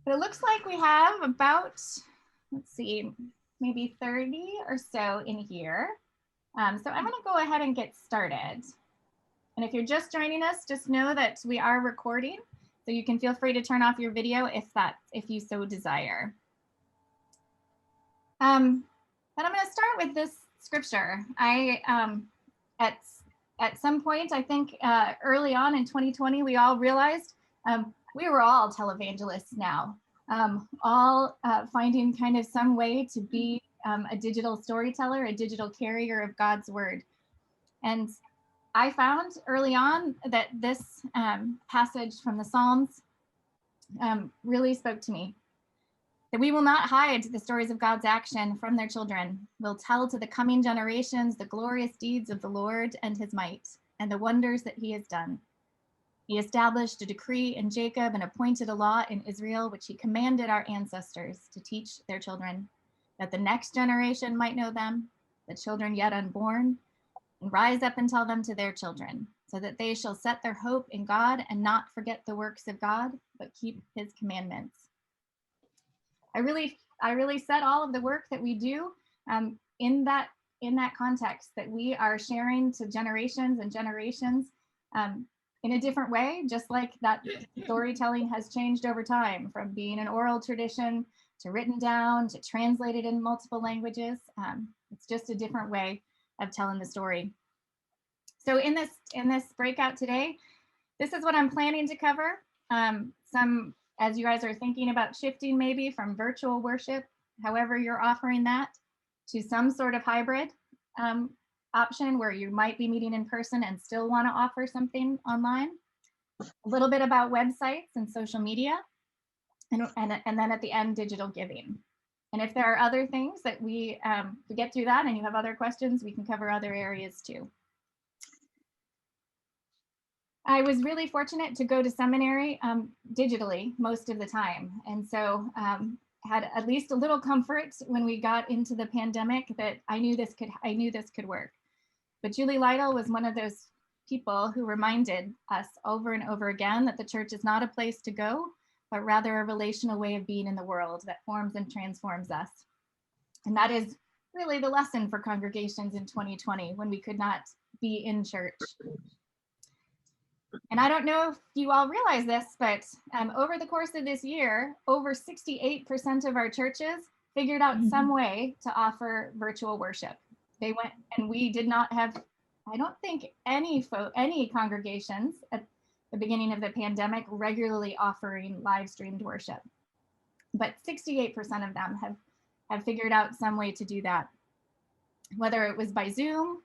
But it looks like we have about, let's see, maybe 30 or so in here. So I'm going to go ahead and get started. And if you're just joining us, just know that we are recording, so you can feel free to turn off your video if you so desire. But I'm going to start with this scripture. At some point, I think early on in 2020, we all realized we were all televangelists now, all finding kind of some way to be a digital storyteller, a digital carrier of God's word. And I found early on that this passage from the Psalms really spoke to me. That we will not hide the stories of God's action from their children. We'll tell to the coming generations the glorious deeds of the Lord and his might, and the wonders that he has done. He established a decree in Jacob and appointed a law in Israel, which he commanded our ancestors to teach their children, that the next generation might know them, the children yet unborn, and rise up and tell them to their children, so that they shall set their hope in God and not forget the works of God, but keep his commandments. I really set all of the work that we do in that context, that we are sharing to generations and generations in a different way, just like that storytelling has changed over time, from being an oral tradition to written down to translated in multiple languages. It's just a different way of telling the story. So in this breakout today, this is what I'm planning to cover. As you guys are thinking about shifting maybe from virtual worship, however you're offering that, to some sort of hybrid option where you might be meeting in person and still want to offer something online. A little bit about websites and social media, and then at the end, digital giving. And if there are other things that we get through that and you have other questions, we can cover other areas too. I was really fortunate to go to seminary digitally most of the time. And so had at least a little comfort when we got into the pandemic that I knew this could work. But Julie Lytle was one of those people who reminded us over and over again that the church is not a place to go, but rather a relational way of being in the world that forms and transforms us. And that is really the lesson for congregations in 2020, when we could not be in church. And I don't know if you all realize this, but over the course of this year, over 68% of our churches figured out some way to offer virtual worship. They went, and we did not have, I don't think any congregations at the beginning of the pandemic regularly offering live streamed worship. But 68% of them have figured out some way to do that. Whether it was by Zoom,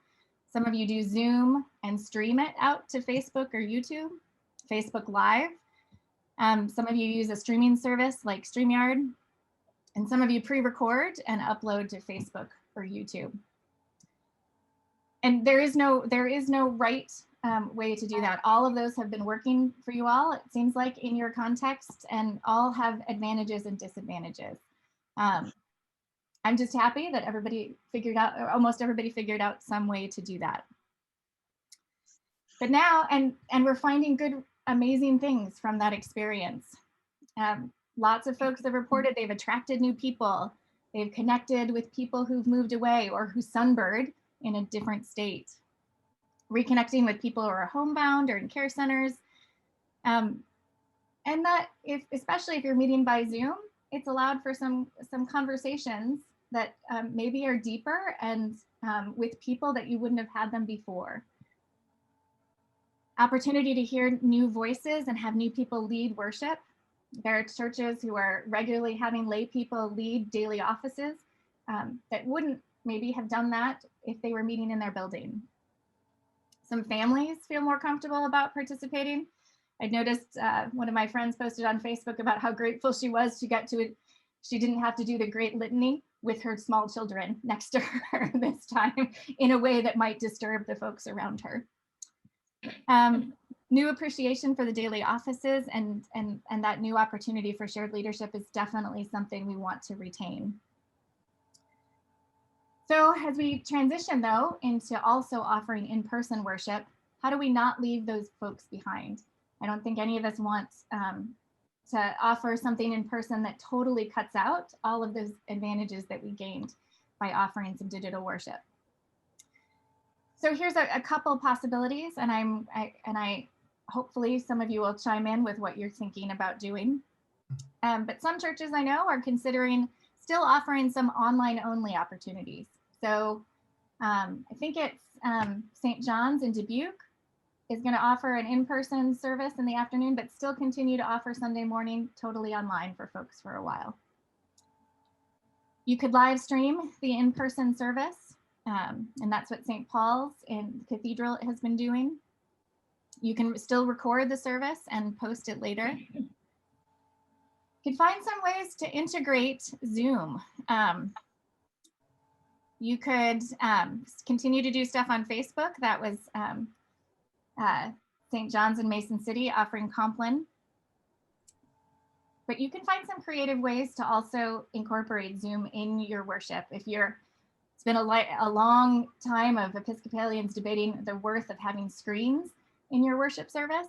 some of you do Zoom and stream it out to Facebook or YouTube, Facebook Live. Some of you use a streaming service like StreamYard, and some of you pre-record and upload to Facebook or YouTube. And there is no right way to do that. All of those have been working for you all, it seems like, in your context, and all have advantages and disadvantages. I'm just happy that everybody figured out, or almost everybody figured out some way to do that. But now, and we're finding good, amazing things from that experience. Lots of folks have reported they've attracted new people. They've connected with people who've moved away or who sunbird in a different state. Reconnecting with people who are homebound or in care centers. And that, especially if you're meeting by Zoom, it's allowed for some conversations that maybe are deeper and with people that you wouldn't have had them before. Opportunity to hear new voices and have new people lead worship. There are churches who are regularly having lay people lead daily offices that wouldn't maybe have done that if they were meeting in their building. Some families feel more comfortable about participating. I noticed one of my friends posted on Facebook about how grateful she was to get to it. She didn't have to do the Great Litany with her small children next to her this time in a way that might disturb the folks around her. New appreciation for the daily offices and that new opportunity for shared leadership is definitely something we want to retain. So as we transition though into also offering in-person worship, how do we not leave those folks behind? I don't think any of us want to offer something in person that totally cuts out all of those advantages that we gained by offering some digital worship. So here's a couple possibilities, and I hopefully some of you will chime in with what you're thinking about doing. But some churches I know are considering still offering some online only opportunities. So I think it's St. John's in Dubuque is going to offer an in-person service in the afternoon, but still continue to offer Sunday morning totally online for folks for a while. You could live stream the in-person service, and that's what St. Paul's in Cathedral has been doing. You can still record the service and post it later. You can find some ways to integrate Zoom. You could continue to do stuff on Facebook. That was St. John's in Mason City offering Compline. But you can find some creative ways to also incorporate Zoom in your worship. It's been a long time of Episcopalians debating the worth of having screens in your worship service.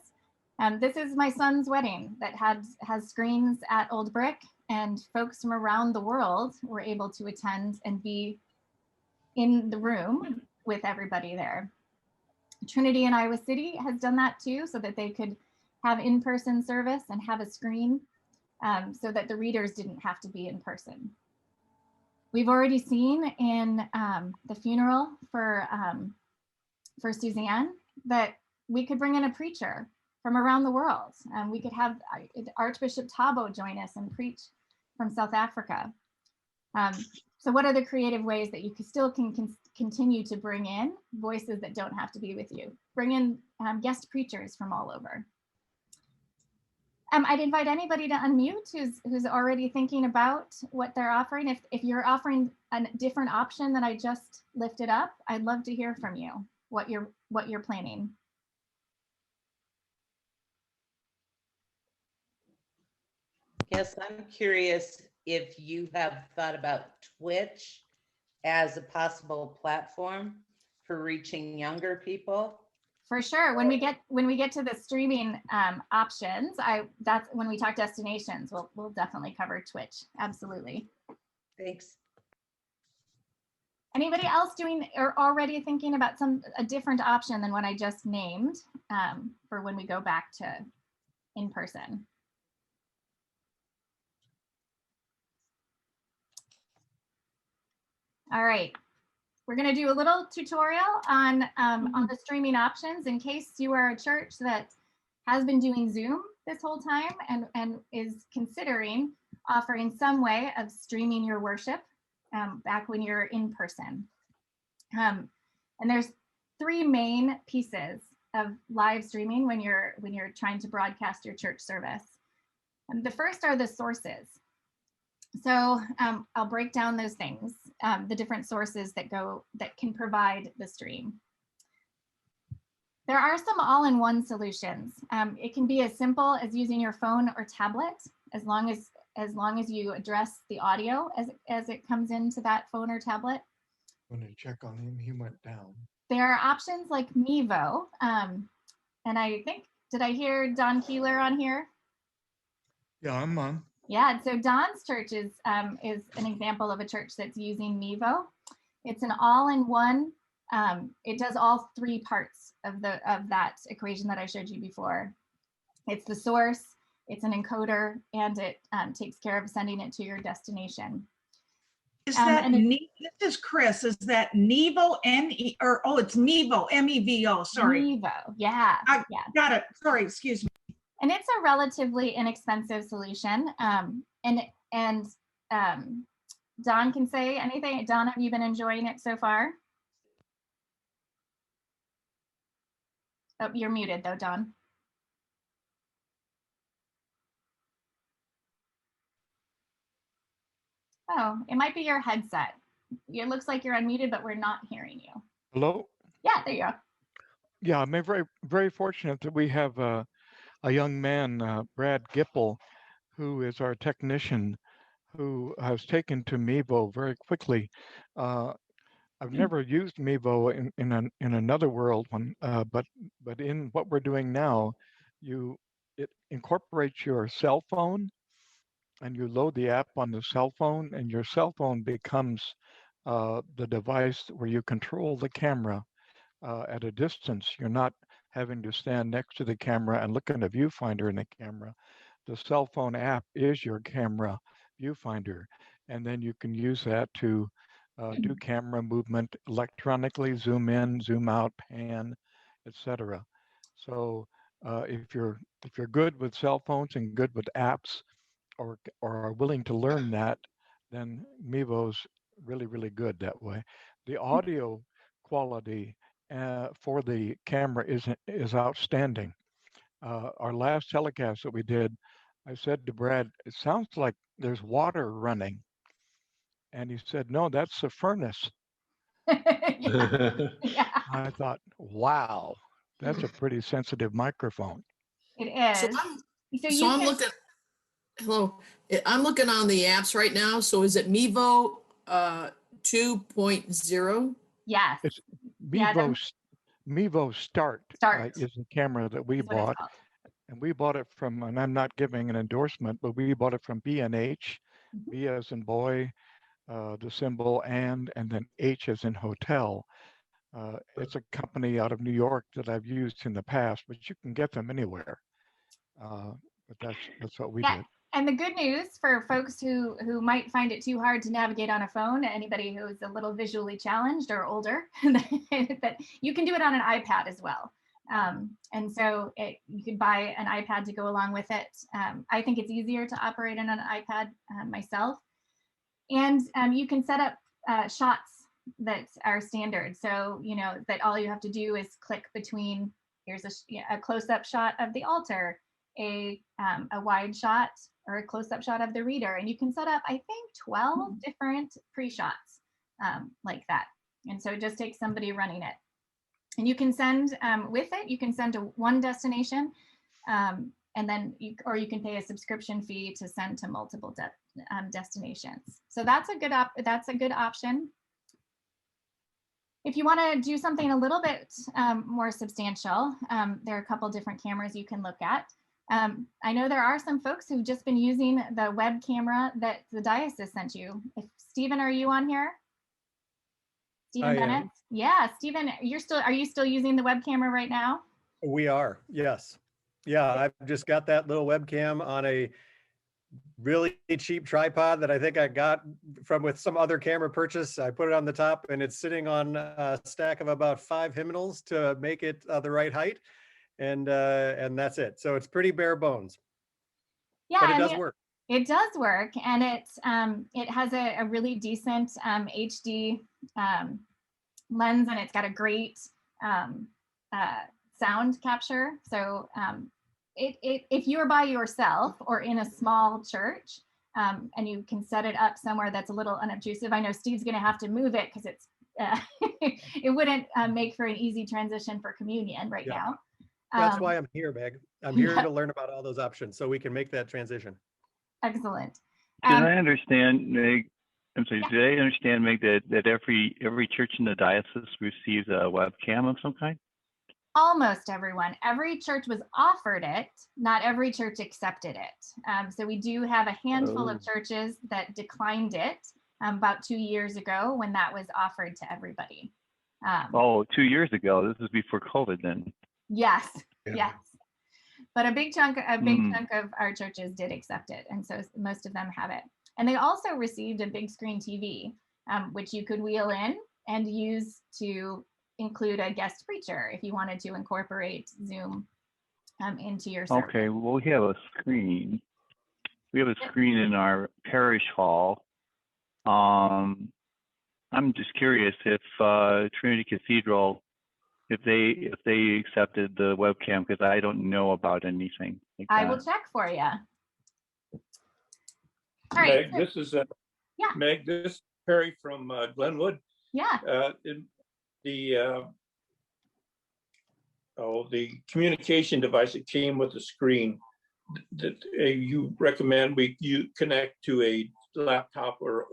This is my son's wedding that has screens at Old Brick, and folks from around the world were able to attend and be in the room with everybody there. Trinity in Iowa City has done that too, so that they could have in-person service and have a screen so that the readers didn't have to be in person. We've already seen in the funeral for Suzanne that we could bring in a preacher from around the world. We could have Archbishop Thabo join us and preach from South Africa. So what are the creative ways that you still can continue to bring in voices that don't have to be with you? Bring in guest preachers from all over. I'd invite anybody to unmute who's already thinking about what they're offering. If you're offering a different option that I just lifted up, I'd love to hear from you, what you're planning. Yes, I'm curious if you have thought about Twitch as a possible platform for reaching younger people. For sure. When we get to the streaming options, that's when we talk destinations. We'll definitely cover Twitch. Absolutely. Thanks. Anybody else doing or already thinking about a different option than what I just named for when we go back to in person? All right. We're going to do a little tutorial on the streaming options in case you are a church that has been doing Zoom this whole time and is considering offering some way of streaming your worship back when you're in person. And there's three main pieces of live streaming when you're trying to broadcast your church service. The first are the sources. So I'll break down those things, the different sources that can provide the stream. There are some all-in-one solutions. It can be as simple as using your phone or tablet, as long as you address the audio as it comes into that phone or tablet. When I check on him, he went down. There are options like Mevo, and I think, did I hear Don Keeler on here? Yeah, I'm on. Yeah, so Don's church is an example of a church that's using Mevo. It's an all-in-one. It does all three parts of that equation that I showed you before. It's the source, it's an encoder, and it takes care of sending it to your destination. Is that this is Chris? Is that Nevo it's Mevo MEVO? Sorry. Mevo, yeah. Yeah. Got it. Sorry, excuse me. And it's a relatively inexpensive solution. And Don can say anything. Don, have you been enjoying it so far? Oh, you're muted though, Don. Oh, it might be your headset. It looks like you're unmuted, but we're not hearing you. Hello? Yeah, there you go. Yeah, I'm very, very fortunate that we have a young man, Brad Gipple, who is our technician, who has taken to Mevo very quickly. I've never used Mevo in another world one, but in what we're doing now, you it incorporates your cell phone, and you load the app on the cell phone, and your cell phone becomes the device where you control the camera at a distance. You're not having to stand next to the camera and look in the viewfinder in the camera. The cell phone app is your camera viewfinder, and then you can use that to do camera movement electronically, zoom in, zoom out, pan, etc. So if you're good with cell phones and good with apps, or are willing to learn that, then Mevo's really good that way. The audio quality for the camera is outstanding. Our last telecast that we did, I said to Brad, it sounds like there's water running. And he said, no, that's the furnace. Yeah, I thought, wow, that's a pretty sensitive microphone. it is. So you I'm can- looking, hello, I'm looking on the apps right now. So is it Mevo 2.0? Yes. It's Yeah, Mevo Start, Start is the camera that we is what it's bought. called. And we bought it from, and I'm not giving an endorsement, but we bought it from B&H, Mhm. B as in boy, the symbol and then H as in hotel. It's a company out of New York that I've used in the past, but you can get them anywhere. But that's what we did. And the good news for folks who might find it too hard to navigate on a phone, anybody who's a little visually challenged or older, that you can do it on an iPad as well. And so you could buy an iPad to go along with it. I think it's easier to operate on an iPad myself. And you can set up shots that are standard. So, you know, that all you have to do is click between, here's a close-up shot of the altar, a wide shot, or a close-up shot of the reader. And you can set up, I think, 12 different pre-shots like that. And so it just takes somebody running it. And you can send with it, you can send to one destination, and then you can pay a subscription fee to send to multiple destinations. So that's a good option. If you want to do something a little bit more substantial, there are a couple different cameras you can look at. I know there are some folks who've just been using the web camera that the diocese sent you. Stephen, are you on here? Stephen Bennett? Yeah, Stephen, are you still using the web camera right now? We are, yes. Yeah, I've just got that little webcam on a really cheap tripod that I think I got with some other camera purchase. I put it on the top and it's sitting on a stack of about 5 hymnals to make it the right height. And that's it. So it's pretty bare bones. Yeah, but it does work. It does work, and it has a really decent HD lens, and it's got a great sound capture. So if you're by yourself or in a small church, and you can set it up somewhere that's a little unobtrusive, I know Steve's going to have to move it because it's it wouldn't make for an easy transition for communion right now. That's why I'm here, Meg. I'm here to learn about all those options so we can make that transition. Excellent. Did I understand, Meg? I'm sorry. Did I understand, Meg, that every church in the diocese receives a webcam of some kind? Almost everyone. Every church was offered it. Not every church accepted it. So we do have a handful of churches that declined it about 2 years ago when that was offered to everybody. 2 years ago. This is before COVID, then. Yes. Yeah. Yes. But a big chunk of our churches did accept it, and so most of them have it. And they also received a big screen TV, which you could wheel in and use to include a guest preacher if you wanted to incorporate Zoom into your service. Okay, well, we have a screen. We have a screen in our parish hall. I'm just curious if Trinity Cathedral, if they accepted the webcam, because I don't know about anything like that. I will check for you. All right. Meg, this is Meg. This is Perry from Glenwood. Yeah. The communication device that came with the screen that you recommend you connect to a laptop or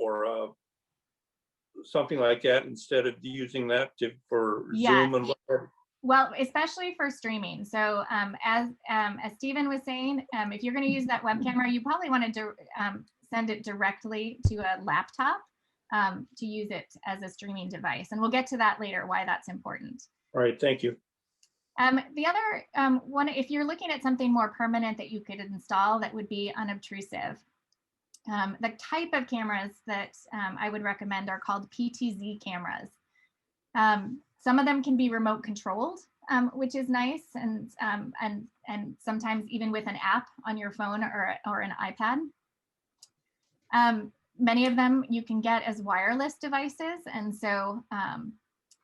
something like that instead of using that for Zoom and whatever. Well, especially for streaming. So as Stephen was saying, if you're going to use that web camera, you probably want to send it directly to a laptop to use it as a streaming device. And we'll get to that later, why that's important. All right, thank you. The other one, if you're looking at something more permanent that you could install that would be unobtrusive, the type of cameras that I would recommend are called Ptz cameras. Some of them can be remote controlled, which is nice, and sometimes even with an app on your phone or an iPad. Many of them you can get as wireless devices, and so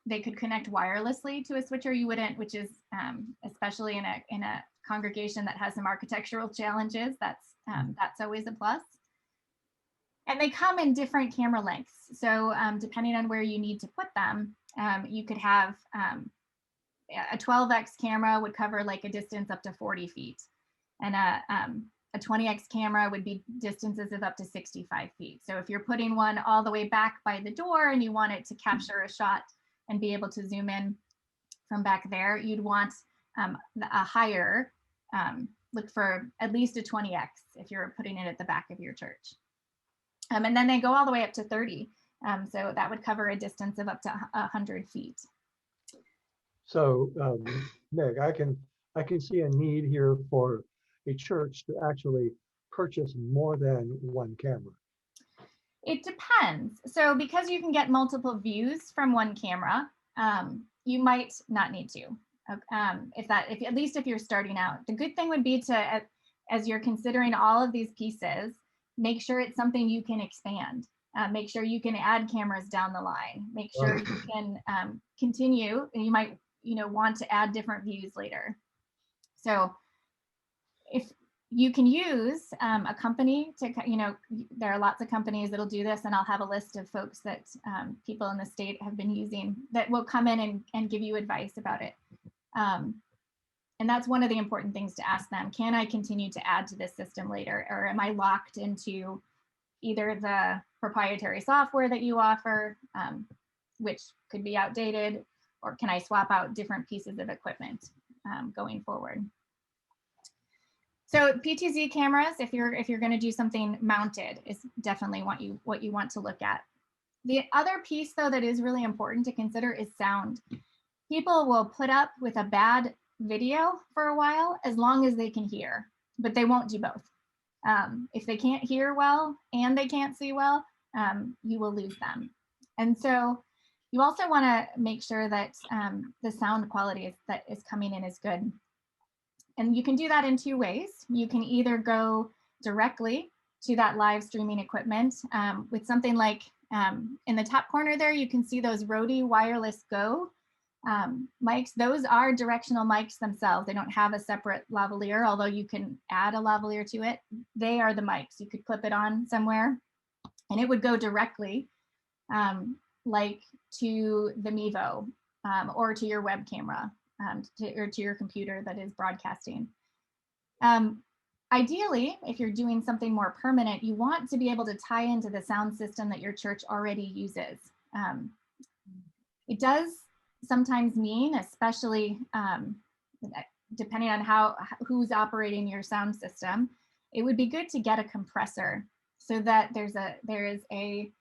they could connect wirelessly to a switcher. You wouldn't, which is especially in a congregation that has some architectural challenges. That's always a plus. And they come in different camera lengths. So depending on where you need to put them, you could have a 12x camera would cover like a distance up to 40 feet. And a 20x camera would be distances of up to 65 feet. So if you're putting one all the way back by the door and you want it to capture a shot and be able to zoom in from back there, you'd want a higher, look for at least a 20x if you're putting it at the back of your church. And then they go all the way up to 30. So that would cover a distance of up to 100 feet. So Meg, I can see a need here for a church to actually purchase more than one camera. It depends. So because you can get multiple views from one camera, you might not need to. If at least if you're starting out. The good thing would be to, as you're considering all of these pieces, make sure it's something you can expand. Make sure you can add cameras down the line. Make sure you can continue. And you might, want to add different views later. So if you can use a company to, there are lots of companies that'll do this, and I'll have a list of folks that people in the state have been using that will come in and give you advice about it. And that's one of the important things to ask them. Can I continue to add to this system later? Or am I locked into either the proprietary software that you offer, which could be outdated, or can I swap out different pieces of equipment going forward? So Ptz cameras, if you're going to do something mounted, is definitely what you want to look at. The other piece, though, that is really important to consider is sound. People will put up with a bad video for a while as long as they can hear, but they won't do both. If they can't hear well and they can't see well, you will lose them. And so you also want to make sure that the sound quality that is coming in is good. And you can do that in two ways. You can either go directly to that live streaming equipment with something like in the top corner there, you can see those Rode Wireless Go mics. Those are directional mics themselves. They don't have a separate lavalier, although you can add a lavalier to it. They are the mics. You could clip it on somewhere and it would go directly like to the Mevo or to your web camera or to your computer that is broadcasting. Ideally, if you're doing something more permanent, you want to be able to tie into the sound system that your church already uses. It does sometimes mean, especially depending on who's operating your sound system, it would be good to get a compressor so that there is a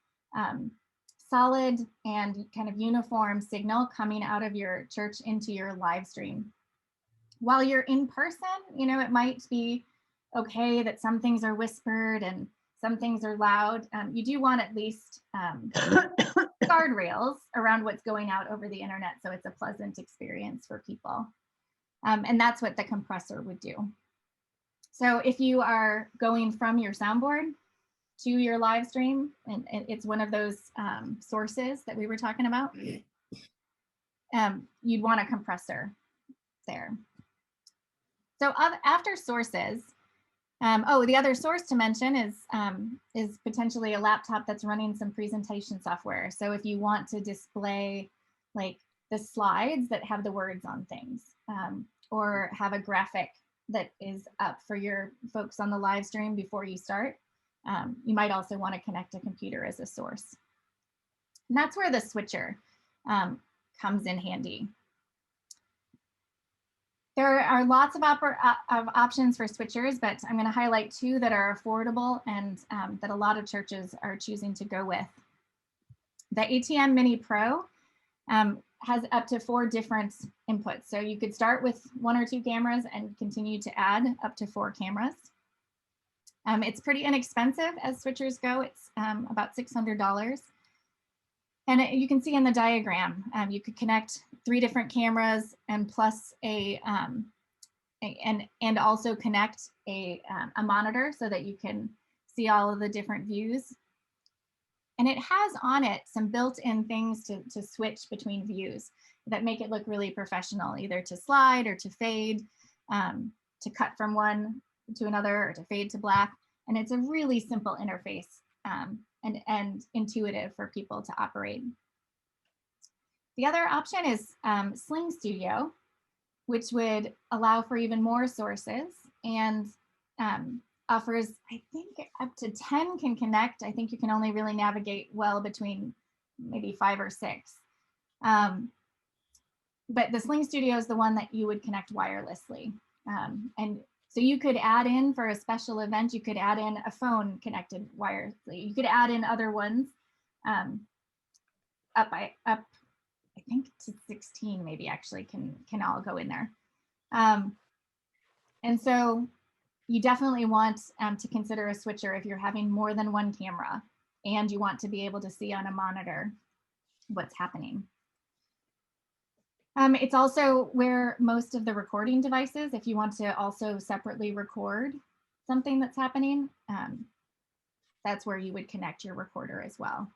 solid and kind of uniform signal coming out of your church into your live stream. While you're in person, it might be okay that some things are whispered and some things are loud. You do want at least guardrails around what's going out over the internet, so it's a pleasant experience for people. And that's what the compressor would do. So if you are going from your soundboard to your live stream, and it's one of those sources that we were talking about, you'd want a compressor there. So after sources, the other source to mention is potentially a laptop that's running some presentation software. So if you want to display like the slides that have the words on things, or have a graphic that is up for your folks on the live stream before you start, you might also want to connect a computer as a source. And that's where the switcher comes in handy. There are lots of options for switchers, but I'm going to highlight two that are affordable and that a lot of churches are choosing to go with. The Atm Mini Pro has up to 4 different inputs. So you could start with 1 or 2 cameras and continue to add up to 4 cameras. It's pretty inexpensive as switchers go. It's about $600. And you can see in the diagram, you could connect 3 different cameras and plus and also connect a monitor so that you can see all of the different views. And it has on it some built-in things to switch between views that make it look really professional, either to slide or to fade, to cut from one to another or to fade to black. And it's a really simple interface and intuitive for people to operate. The other option is Sling Studio, which would allow for even more sources and offers, I think up to 10 can connect. I think you can only really navigate well between maybe 5 or 6. But the Sling Studio is the one that you would connect wirelessly. And so you could add in for a special event, you could add in a phone connected wirelessly. You could add in other ones up, I think to 16 maybe actually can all go in there. And so you definitely want to consider a switcher if you're having more than 1 camera and you want to be able to see on a monitor what's happening. It's also where most of the recording devices, if you want to also separately record something that's happening, that's where you would connect your recorder as well.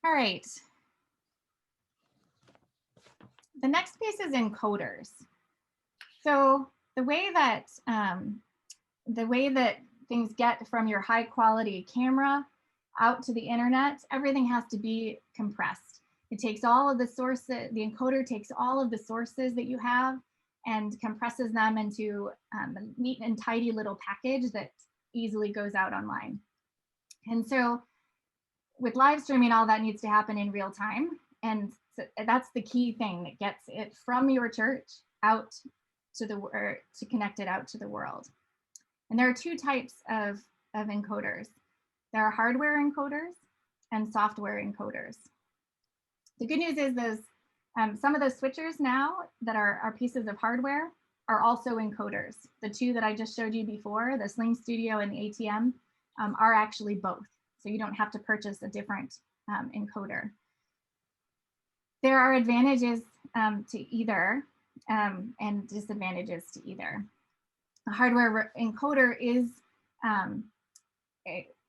All right. The next piece is encoders. So the way that things get from your high quality camera out to the internet, everything has to be compressed. It takes all of the sources, the encoder takes all of the sources that you have and compresses them into a neat and tidy little package that easily goes out online. And so with live streaming, all that needs to happen in real time. And so that's the key thing that gets it from your church out to to connect it out to the world. And there are 2 types of encoders. There are hardware encoders and software encoders. The good news is those some of those switchers now that are pieces of hardware are also encoders. The 2 that I just showed you before, the Sling Studio and the ATM, are actually both. So you don't have to purchase a different encoder. There are advantages to either and disadvantages to either. A hardware encoder is, the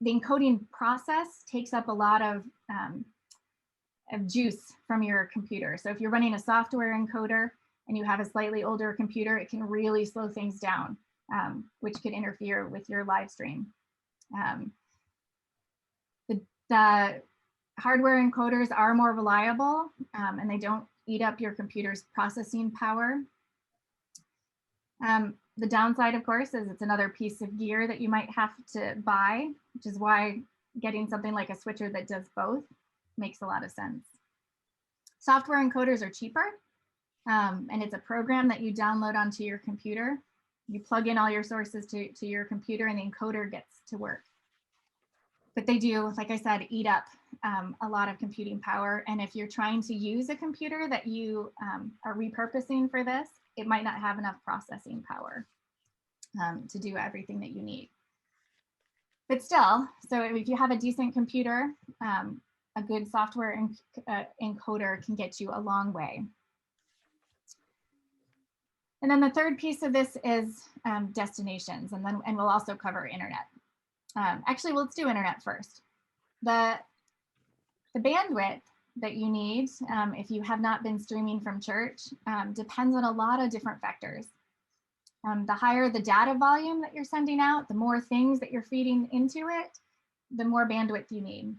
encoding process takes up a lot of juice from your computer. So if you're running a software encoder and you have a slightly older computer, it can really slow things down, which could interfere with your live stream. The hardware encoders are more reliable and they don't eat up your computer's processing power. The downside, of course, is it's another piece of gear that you might have to buy, which is why getting something like a switcher that does both makes a lot of sense. Software encoders are cheaper, and it's a program that you download onto your computer. You plug in all your sources to your computer and the encoder gets to work. But they do, like I said, eat up a lot of computing power. And if you're trying to use a computer that you are repurposing for this, it might not have enough processing power to do everything that you need. But still, so if you have a decent computer, a good software encoder can get you a long way. And then the third piece of this is destinations, and we'll also cover internet. Actually, let's do internet first. The bandwidth that you need if you have not been streaming from church depends on a lot of different factors. The higher the data volume that you're sending out, the more things that you're feeding into it, the more bandwidth you need.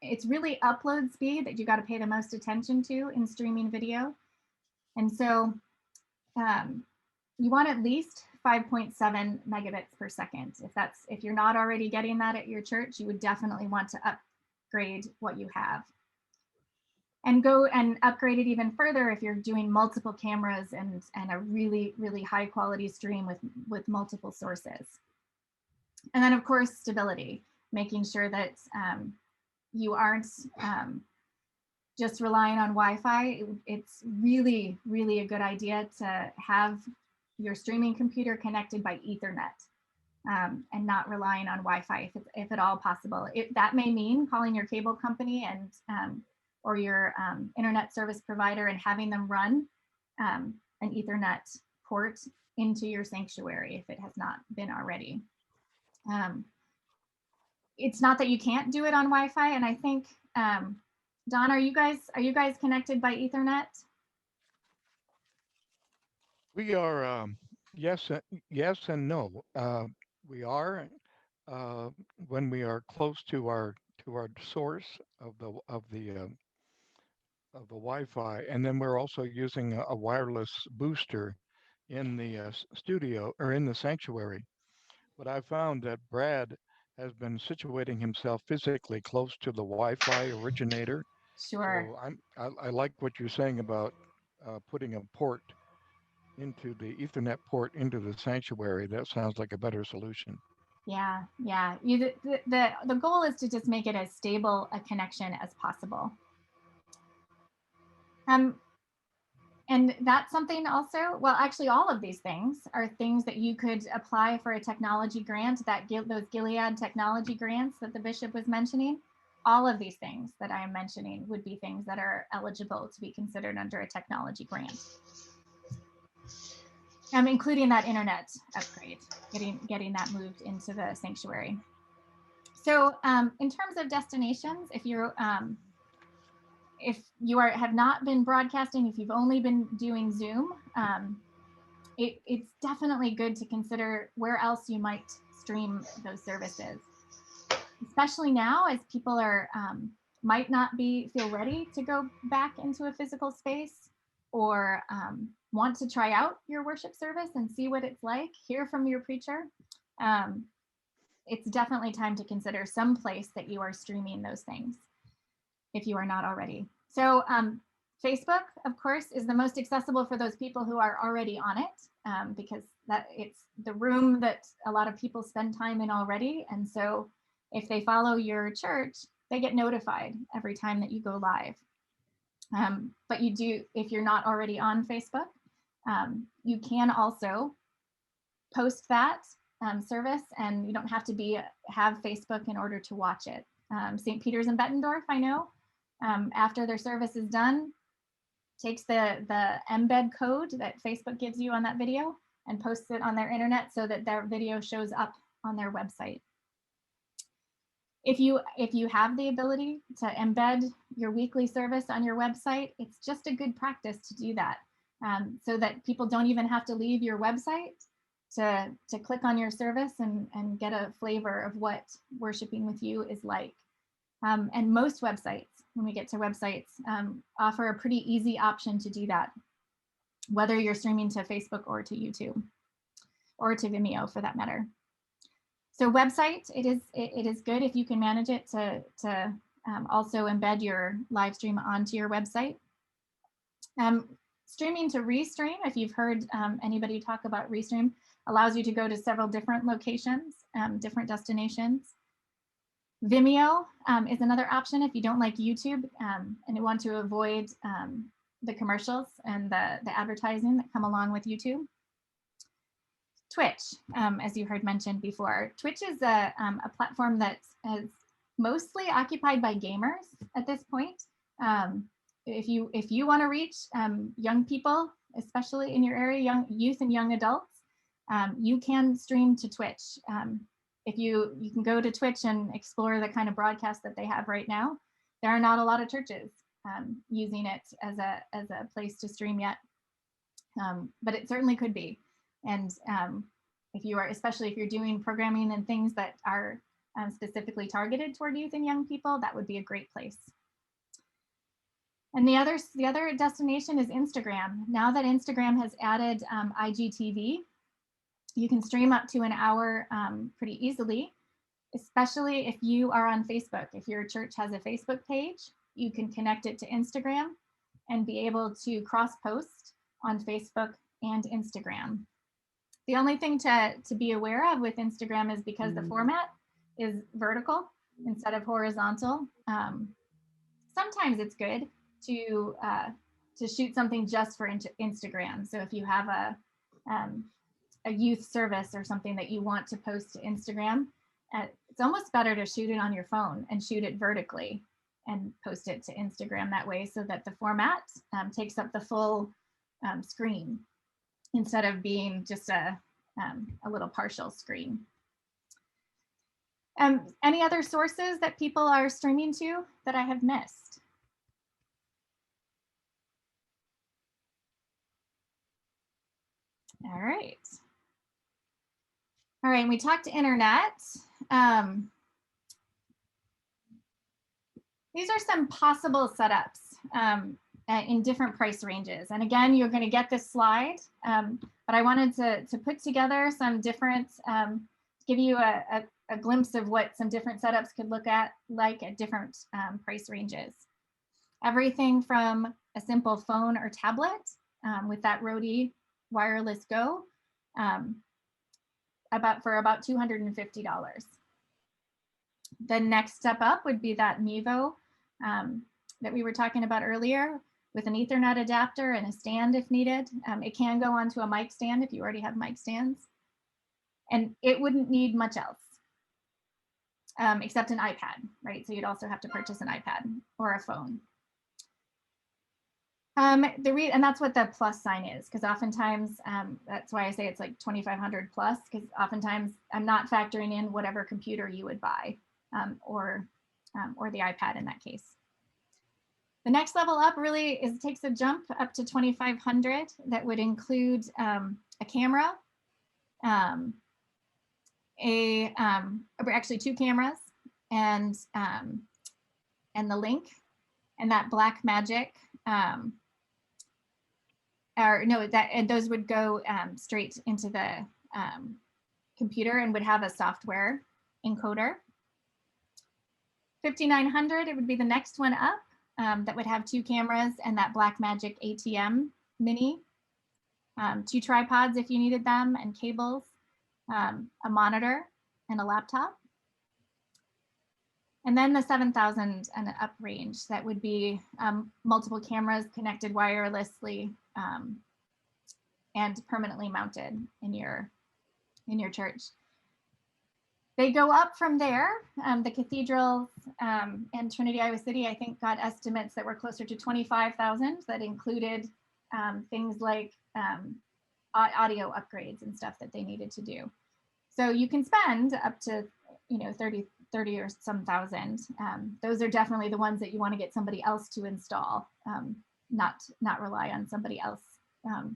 It's really upload speed that you got to pay the most attention to in streaming video. And so you want at least 5.7 megabits per second. If you're not already getting that at your church, you would definitely want to upgrade what you have. and go and upgrade it even further if you're doing multiple cameras and a really, really high quality stream with multiple sources. And then of course, stability, making sure that you aren't just relying on Wi-Fi. It's really, really a good idea to have your streaming computer connected by Ethernet and not relying on Wi-Fi if at all possible. That may mean calling your cable company and or your internet service provider and having them run an Ethernet port into your sanctuary if it has not been already. It's not that you can't do it on Wi-Fi, and I think Don, are you guys connected by Ethernet? We are, yes and no. We are when we are close to our source of the Wi-Fi, and then we're also using a wireless booster in the studio or in the sanctuary. But I found that Brad has been situating himself physically close to the Wi-Fi originator. Sure. So I like what you're saying about putting a port into the Ethernet port into the sanctuary. That sounds like a better solution. Yeah, yeah. The goal is to just make it as stable a connection as possible. And that's something also, well, actually all of these things are things that you could apply for a technology grant, those Gilead technology grants that the bishop was mentioning. All of these things that I am mentioning would be things that are eligible to be considered under a technology grant. Including that internet upgrade, getting that moved into the sanctuary. So in terms of destinations, if you have not been broadcasting, if you've only been doing Zoom, it's definitely good to consider where else you might stream those services, especially now as people are might not feel ready to go back into a physical space, or want to try out your worship service and see what it's like, hear from your preacher. It's definitely time to consider some place that you are streaming those things if you are not already. So Facebook, of course, is the most accessible for those people who are already on it, because it's the room that a lot of people spend time in already. And so if they follow your church, they get notified every time that you go live. But you do, if you're not already on Facebook, you can also post that service, and you don't have to have Facebook in order to watch it. St. Peter's in Bettendorf, I know, after their service is done, takes the embed code that Facebook gives you on that video and posts it on their internet so that their video shows up on their website. If you have the ability to embed your weekly service on your website, it's just a good practice to do that, so that people don't even have to leave your website to click on your service and get a flavor of what worshiping with you is like. And most websites, when we get to websites, offer a pretty easy option to do that, whether you're streaming to Facebook or to YouTube or to Vimeo for that matter. So website, it is good if you can manage it to also embed your live stream onto your website. Streaming to Restream, if you've heard anybody talk about Restream, allows you to go to several different locations, different destinations. Vimeo is another option if you don't like YouTube and you want to avoid the commercials and the advertising that come along with YouTube. Twitch, as you heard mentioned before. Twitch is a platform that is mostly occupied by gamers at this point. If you want to reach young people, especially in your area, young youth and young adults, you can stream to Twitch. If you can go to Twitch and explore the kind of broadcast that they have right now. There are not a lot of churches using it as a place to stream yet, but it certainly could be. And especially if you're doing programming and things that are specifically targeted toward youth and young people, that would be a great place. And the other destination is Instagram. Now that Instagram has added IGTV, you can stream up to an hour pretty easily, especially if you are on Facebook. If your church has a Facebook page, you can connect it to Instagram and be able to cross-post on Facebook and Instagram. The only thing to be aware of with Instagram is because the format is vertical instead of horizontal. Sometimes it's good to shoot something just for Instagram. So if you have a youth service or something that you want to post to Instagram, it's almost better to shoot it on your phone and shoot it vertically and post it to Instagram that way, so that the format takes up the full screen instead of being just a little partial screen. Any other sources that people are streaming to that I have missed? All right. All right, and we talked internet. These are some possible setups in different price ranges. And again, you're going to get this slide, but I wanted to put together some different, give you a glimpse of what some different setups could look like at different price ranges. Everything from a simple phone or tablet with that Rode Wireless Go, for about $250. The next step up would be that Mevo that we were talking about earlier, with an Ethernet adapter and a stand if needed. It can go onto a mic stand if you already have mic stands. And it wouldn't need much else except an iPad, right? So you'd also have to purchase an iPad or a phone. And that's what the plus sign is, because oftentimes, that's why I say it's like 2,500 plus, because oftentimes I'm not factoring in whatever computer you would buy, or the iPad in that case. The next level up really takes a jump up to 2,500. That would include a camera, actually 2 cameras, and the link, and that Black Magic. And those would go straight into the computer and would have a software encoder. 5,900, it would be the next one up, that would have 2 cameras and that Black Magic ATM Mini, 2 tripods if you needed them, and cables, a monitor, and a laptop. And then the 7,000 and up range, that would be multiple cameras connected wirelessly and permanently mounted in your church. They go up from there. The cathedrals and Trinity Iowa City, I think, got estimates that were closer to 25,000 that included things like audio upgrades and stuff that they needed to do. So you can spend up to 30 or some thousand. Those are definitely the ones that you want to get somebody else to install, not rely on somebody else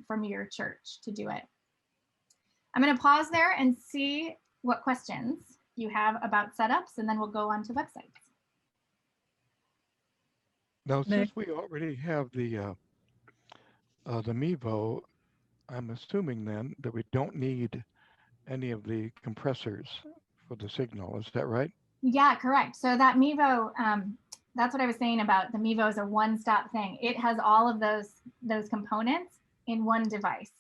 from your church to do it. I'm going to pause there and see what questions you have about setups, and then we'll go on to websites. Now, since we already have the Mevo, I'm assuming then that we don't need any of the compressors for the signal. Is that right? Yeah, correct. So that Mevo, that's what I was saying about the Mevo is a one-stop thing. It has all of those components in one device,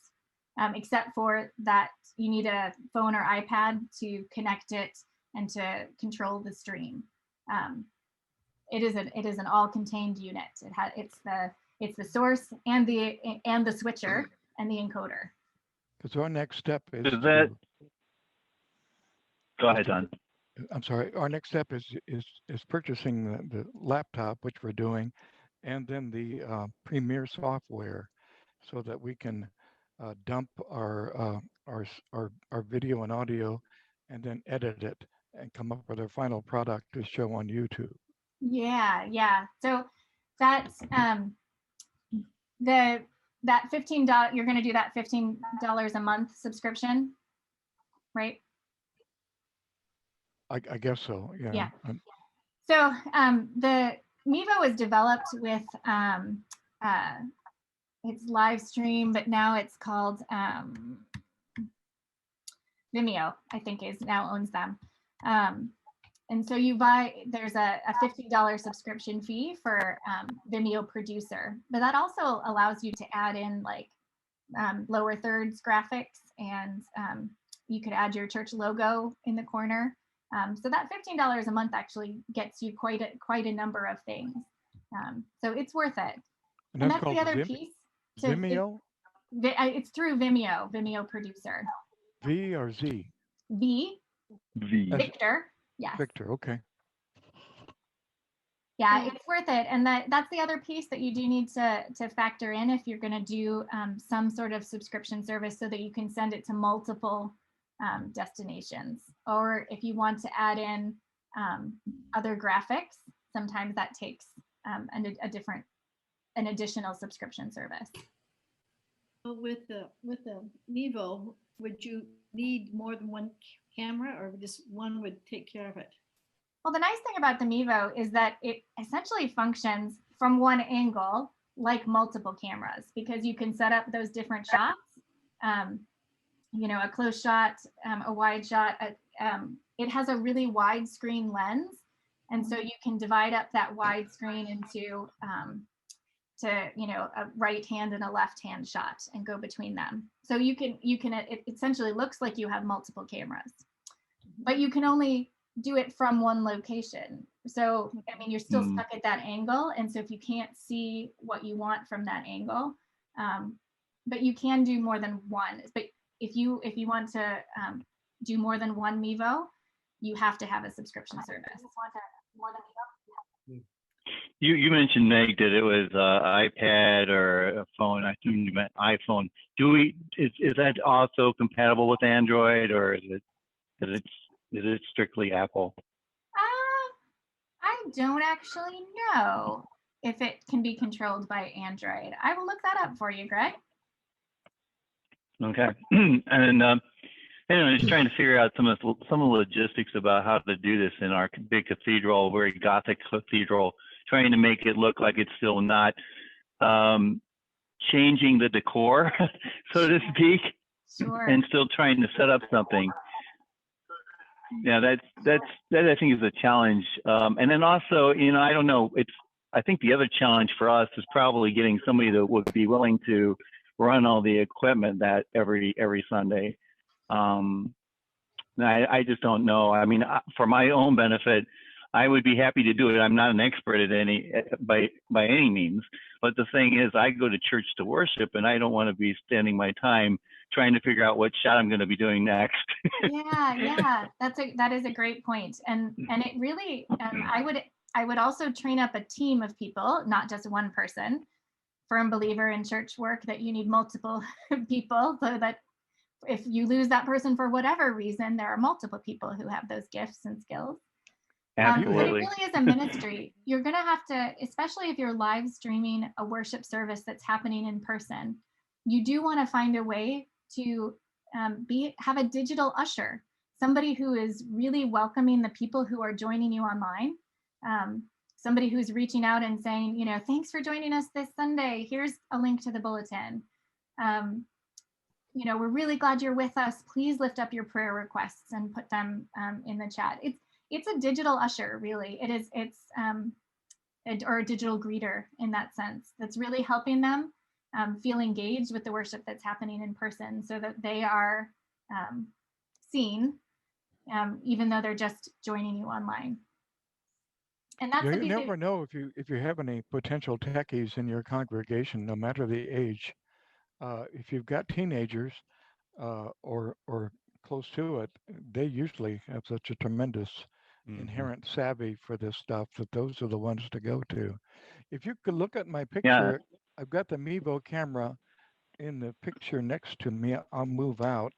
except for that you need a phone or iPad to connect it and to control the stream. It is an all-contained unit. It's the source and the switcher and the encoder. Because our next step is that. Go ahead, Don. I'm sorry. Our next step is purchasing the laptop, which we're doing, and then the Premiere software, so that we can dump our video and audio, and then edit it and come up with our final product to show on YouTube. Yeah. So that's that $15. You're going to do that $15 a month subscription, right? I guess so. Yeah. So the Mevo was developed with it's live stream, but now it's called Vimeo, I think, now owns them. And so there's a $50 subscription fee for Vimeo Producer, but that also allows you to add in like lower thirds graphics, and you could add your church logo in the corner. So that $15 a month actually gets you quite a number of things. So it's worth it. And that's the other piece. Vimeo? It's through Vimeo Producer. V or Z? V. Victor. Yes. Victor, okay. Yeah, it's worth it. And that's the other piece that you do need to factor in if you're going to do some sort of subscription service, so that you can send it to multiple destinations. Or if you want to add in other graphics, sometimes that takes an additional subscription service. Well, with the Mevo, would you need more than one camera, or just one would take care of it? Well, the nice thing about the Mevo is that it essentially functions from one angle like multiple cameras, because you can set up those different shots, you know, a close shot, a wide shot. It has a really wide screen lens. And so you can divide up that wide screen into, you know, a right hand and a left hand shot and go between them. So it essentially looks like you have multiple cameras, but you can only do it from one location. So, I mean, you're still stuck at that angle. And so if you can't see what you want from that angle, but you can do more than one. But if you want to do more than one Mevo, you have to have a subscription service. You mentioned, Meg, that it was iPad or a phone. I assume you meant iPhone. Is that also compatible with Android, or is it strictly Apple? I don't actually know if it can be controlled by Android. I will look that up for you, Greg. Okay. And anyway, just trying to figure out some of the logistics about how to do this in our big cathedral, very Gothic cathedral, trying to make it look like it's still not changing the decor, so to speak, and still trying to set up something. Yeah, that I think is a challenge. And then also, you know, I don't know, I think the other challenge for us is probably getting somebody that would be willing to run all the equipment that every Sunday. I just don't know. I mean, for my own benefit, I would be happy to do it. I'm not an expert at by any means, but the thing is, I go to church to worship, and I don't want to be spending my time trying to figure out what shot I'm going to be doing next. Yeah, that is a great point, and it really, I would also train up a team of people, not just one person. Firm believer in church work that you need multiple people, so that if you lose that person for whatever reason, there are multiple people who have those gifts and skills. But it really is a ministry. You're going to have to, especially if you're live streaming a worship service that's happening in person, you do want to find a way to have a digital usher, somebody who is really welcoming the people who are joining you online. Somebody who's reaching out and saying, you know, thanks for joining us this Sunday. Here's a link to the bulletin. You know, we're really glad you're with us. Please lift up your prayer requests and put them in the chat. It's a digital usher, really. Or a digital greeter in that sense. That's really helping them feel engaged with the worship that's happening in person, so that they are seen, even though they're just joining you online. And that's you never know if you have any potential techies in your congregation, no matter the age. If you've got teenagers or close to it, they usually have such a tremendous inherent savvy for this stuff that those are the ones to go to. If you could look at my picture, I've got the Mevo camera in the picture next to me. I'll move out.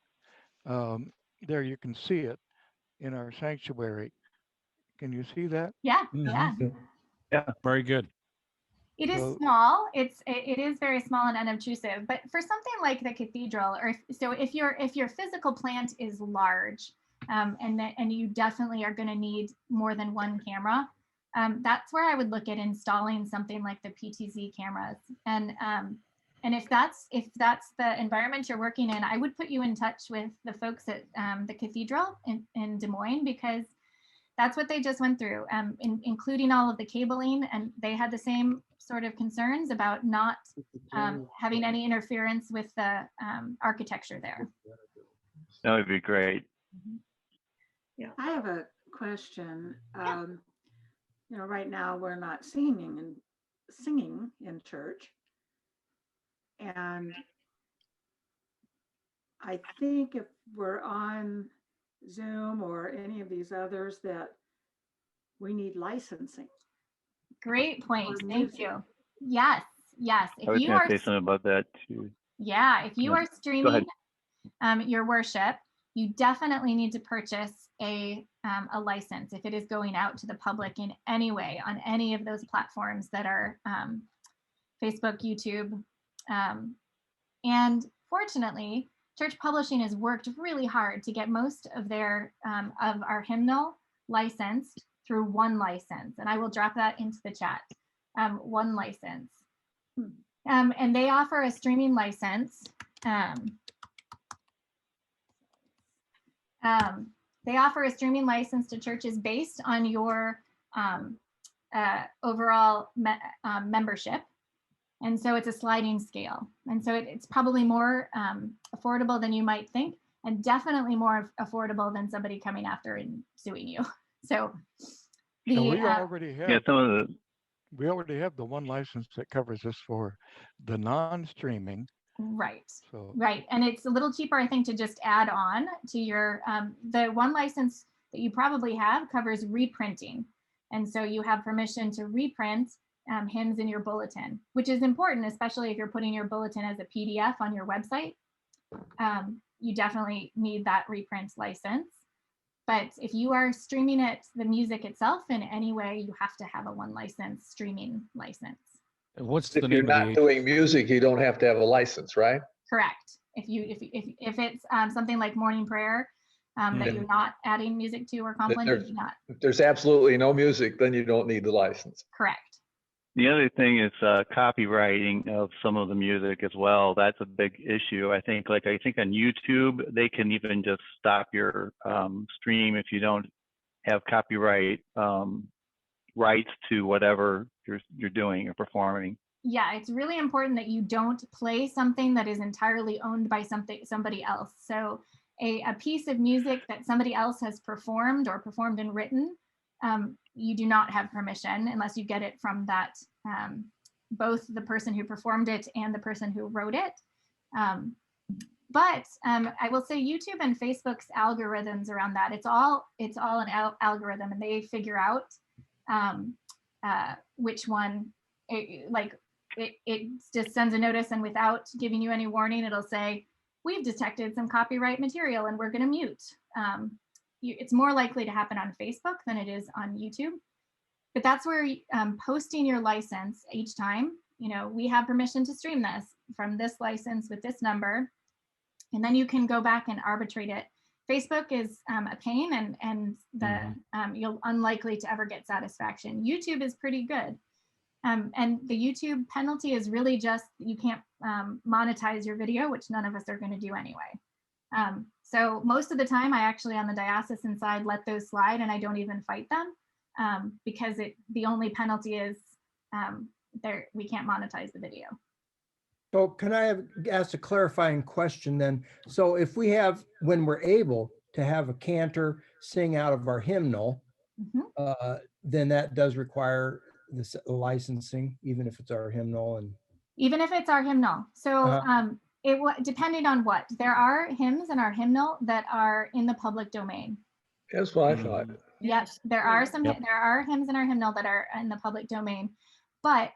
There you can see it in our sanctuary. Can you see that? Yeah, yeah. Very good. It is small. It is very small and unobtrusive. But for something like the cathedral, if your physical plant is large, and you definitely are going to need more than one camera, that's where I would look at installing something like the Ptz cameras. And if that's the environment you're working in, I would put you in touch with the folks at the cathedral in Des Moines, because that's what they just went through, including all of the cabling, and they had the same sort of concerns about not having any interference with the architecture there. That would be great. Yeah. I have a question. Yeah. You know, right now we're not singing in church. And I think if we're on Zoom or any of these others, that we need licensing. Great point. for Thank music. you. Yes, yes. I was going to say something about that too. Yeah, if you Yeah, are go streaming ahead. your worship, you definitely need to purchase a license if it is going out to the public in any way on any of those platforms that are Facebook, YouTube. And fortunately, church publishing has worked really hard to get most of their of our hymnal licensed through one license. And I will drop that into the chat. One license. And they offer a streaming license. They offer a streaming license to churches based on your overall membership. And so it's a sliding scale. And so it's probably more affordable than you might think, and definitely more affordable than somebody coming after and suing you. So we already have, we already have the one license that covers us for the non-streaming. Right. So. Right. And it's a little cheaper, I think, to just add on to your, the one license that you probably have covers reprinting. And so you have permission to reprint hymns in your bulletin, which is important, especially if you're putting your bulletin as a PDF on your website. You definitely need that reprint license. But if you are streaming it, the music itself in any way, you have to have a one license streaming license. What's the If name you're not of the doing music, you don't have to have a license, right? Correct. If it's something like morning prayer that you're not adding music to or compline, you do not. If there's absolutely no music, then you don't need the license. Correct. The other thing is copywriting of some of the music as well. That's a big issue. I think on YouTube, they can even just stop your stream if you don't have copyright rights to whatever you're doing or performing. Yeah, it's really important that you don't play something that is entirely owned by somebody else. So a piece of music that somebody else has performed or performed and written, you do not have permission unless you get it from that, both the person who performed it and the person who wrote it. But I will say YouTube and Facebook's algorithms around that, it's all an algorithm, and they figure out which one, it just sends a notice, and without giving you any warning, it'll say, we've detected some copyright material and we're going to mute. It's more likely to happen on Facebook than it is on YouTube. But that's where posting your license each time, we have permission to stream this from this license with this number, and then you can go back and arbitrate it. Facebook is a pain, and you're unlikely to ever get satisfaction. YouTube is pretty good. And the YouTube penalty is really just, you can't monetize your video, which none of us are going to do anyway. So most of the time, I actually on the diocesan side let those slide, and I don't even fight them because the only penalty is we can't monetize the video. So can I ask a clarifying question then? So if we have, when we're able to have a cantor sing out of our hymnal, then that does require this licensing, even if it's our hymnal. And even if it's our hymnal. So depending on what, there are hymns in our hymnal that are in the public domain. That's what I thought. Yes, there are there are hymns in our hymnal that are in the public domain, but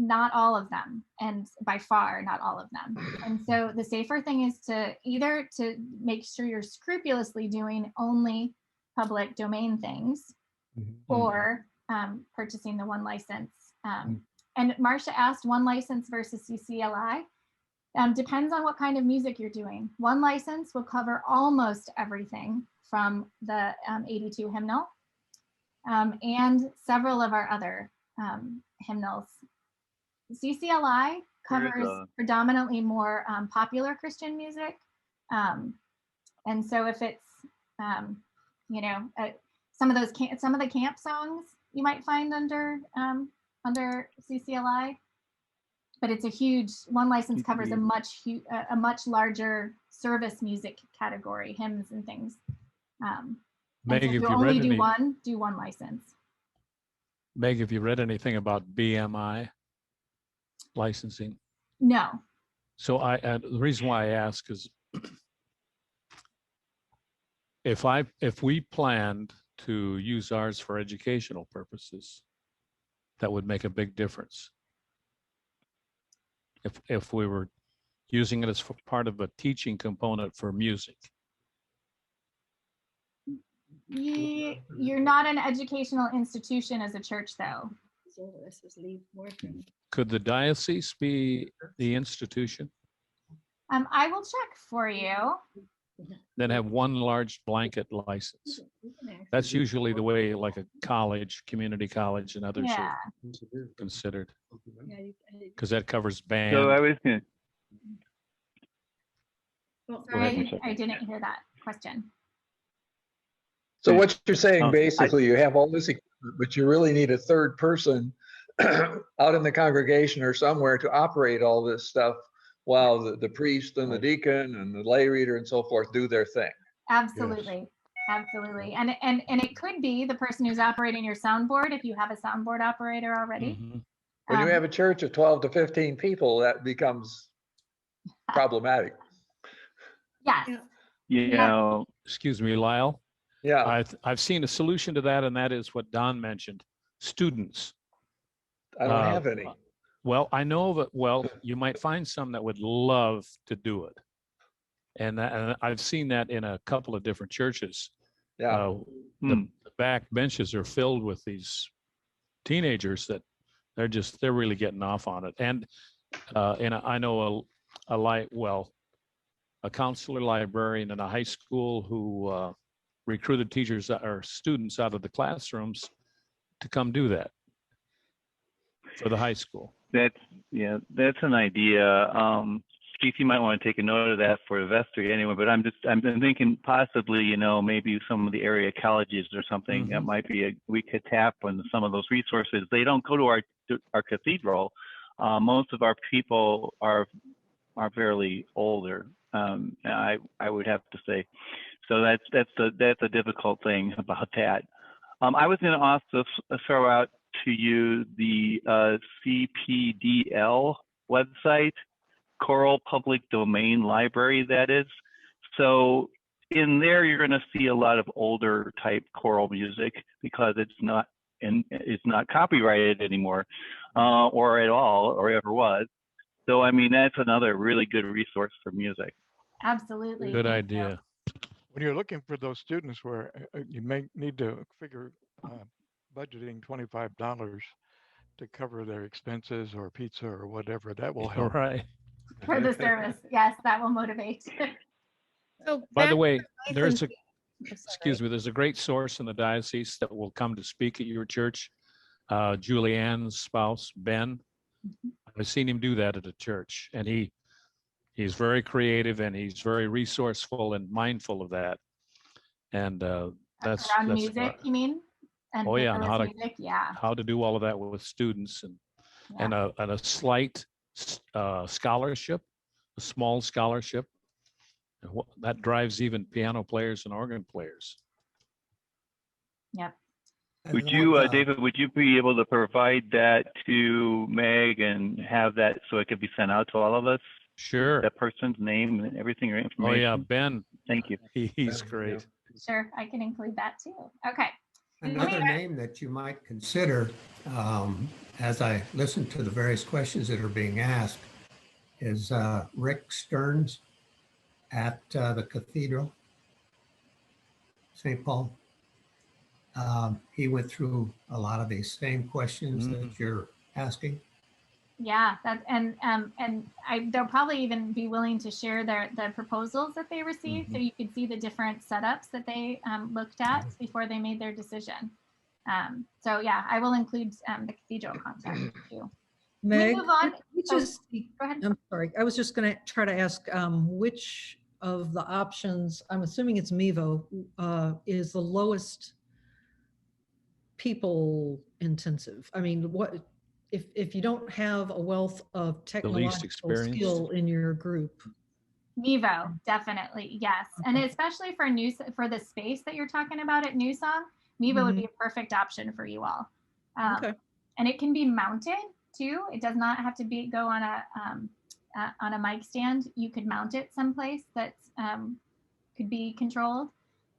not all of them, and by far not all of them. And so the safer thing is to either to make sure you're scrupulously doing only public domain things, or purchasing the one license. And Marcia asked, one license versus CCLI. Depends on what kind of music you're doing. One license will cover almost everything from the 82 hymnal and several of our other hymnals. CCLI covers predominantly more popular Christian music. And so if it's, some of the camp songs you might find under CCLI. But it's a huge, one license covers a much larger service music category, hymns and things. Meg, so if have you you only read do one license. Meg, have you read anything about BMI licensing? No. So the reason why I ask is if we planned to use ours for educational purposes, that would make a big difference. If we were using it as part of a teaching component for music. You're not an educational institution as a church, though. Could the diocese be the institution? I will check for you. Then have one large blanket license. That's usually the way, like a college, community college, and others are considered, because that covers band. So I was going Sorry, I didn't hear that question. So what you're saying, basically, you have all this equipment, but you really need a third person out in the congregation or somewhere to operate all this stuff while the priest and the deacon and the lay reader and so forth do their thing. Absolutely. Yes. Absolutely. And it could be the person who's operating your soundboard if you have a soundboard operator already. Mm-hmm. When you have a church of 12 to 15 people, that becomes problematic. Yes. Yeah. Excuse me, Lyle. Yeah. I've seen a solution to that, and that is what Don mentioned, students. I don't have any. Well, I know that, you might find some that would love to do it. And I've seen that in a couple of different churches. Yeah. The back benches are filled with these teenagers that they're really getting off on it. And I know a counselor librarian in a high school who recruited teachers or students out of the classrooms to come do that for the high school. That's an idea. Keith, you might want to take a note of that for the vestry anyway, but I'm thinking possibly, maybe some of the area colleges or something that might be we could tap on some of those resources. They don't go to our cathedral. Most of our people are fairly older. I would have to say. So that's a difficult thing about that. I was going to also throw out to you the CPDL website, Choral Public Domain Library, that is. So in there, you're going to see a lot of older type choral music because it's not copyrighted anymore, or at all, or ever was. So I mean, that's another really good resource for music. Absolutely. Good idea. When you're looking for those students where you may need to figure budgeting $25 to cover their expenses or pizza or whatever, that will help. Right. For the service. Yes, that will motivate. So by the way, there's a great source in the diocese that will come to speak at your church. Julianne's spouse, Ben. I've seen him do that at a church, and he's very creative and he's very resourceful and mindful of that. And that's around music, you mean? And and how to do all of that with students and a slight scholarship, a small scholarship. That drives even piano players and organ players. Yep. Would you, David, would you be able to provide that to Meg and have that so it could be sent out to all of us? Sure. That person's name and everything, or information. Oh yeah, Ben. Thank you. He's great. Sure, I can include that too. Okay. Another name that you might consider, as I listen to the various questions that are being asked, is Rick Stearns at the Cathedral, St. Paul. He went through a lot of these same questions that you're asking. Yeah, they'll probably even be willing to share the proposals that they received, so you could see the different setups that they looked at before they made their decision. So yeah, I will include the cathedral contact too. Meg, we move on. Go ahead. I'm sorry. I was just going to try to ask which of the options, I'm assuming it's Mevo, is the lowest people intensive? I mean, what if you don't have a wealth of technological experienced? skill in your group? Mevo, definitely, yes. And especially for the space that you're talking about at New Song, Mevo would be a perfect option for you all. And it can be mounted too. It does not have to go on a mic stand. You could mount it someplace that could be controlled.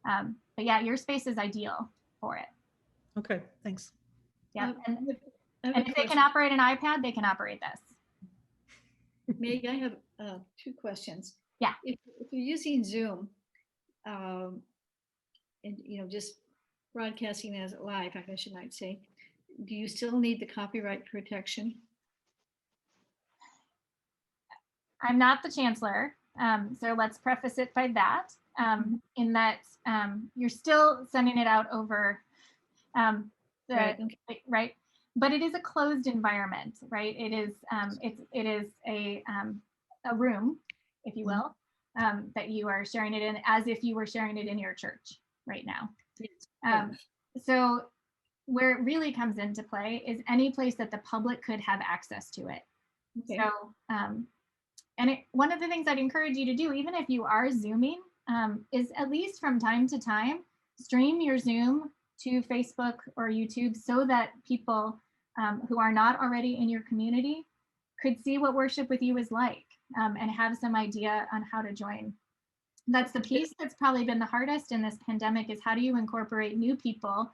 But yeah, your space is ideal for it. Okay, thanks. Yeah, and if they can operate an iPad, they can operate this. Meg, I have 2 questions. Yeah. If you're using Zoom, and just broadcasting as live, I guess you might say, do you still need the copyright protection? I'm not the chancellor, so let's preface it by that, in that you're still sending it out over right. But it is a closed environment, right? It is a room, if you will, that you are sharing it in, as if you were sharing it in your church right now. So where it really comes into play is any place that the public could have access to it. Okay. So, and one of the things I'd encourage you to do, even if you are Zooming, is at least from time to time, stream your Zoom to Facebook or YouTube so that people who are not already in your community could see what worship with you is like, and have some idea on how to join. That's the piece that's probably been the hardest in this pandemic, is how do you incorporate new people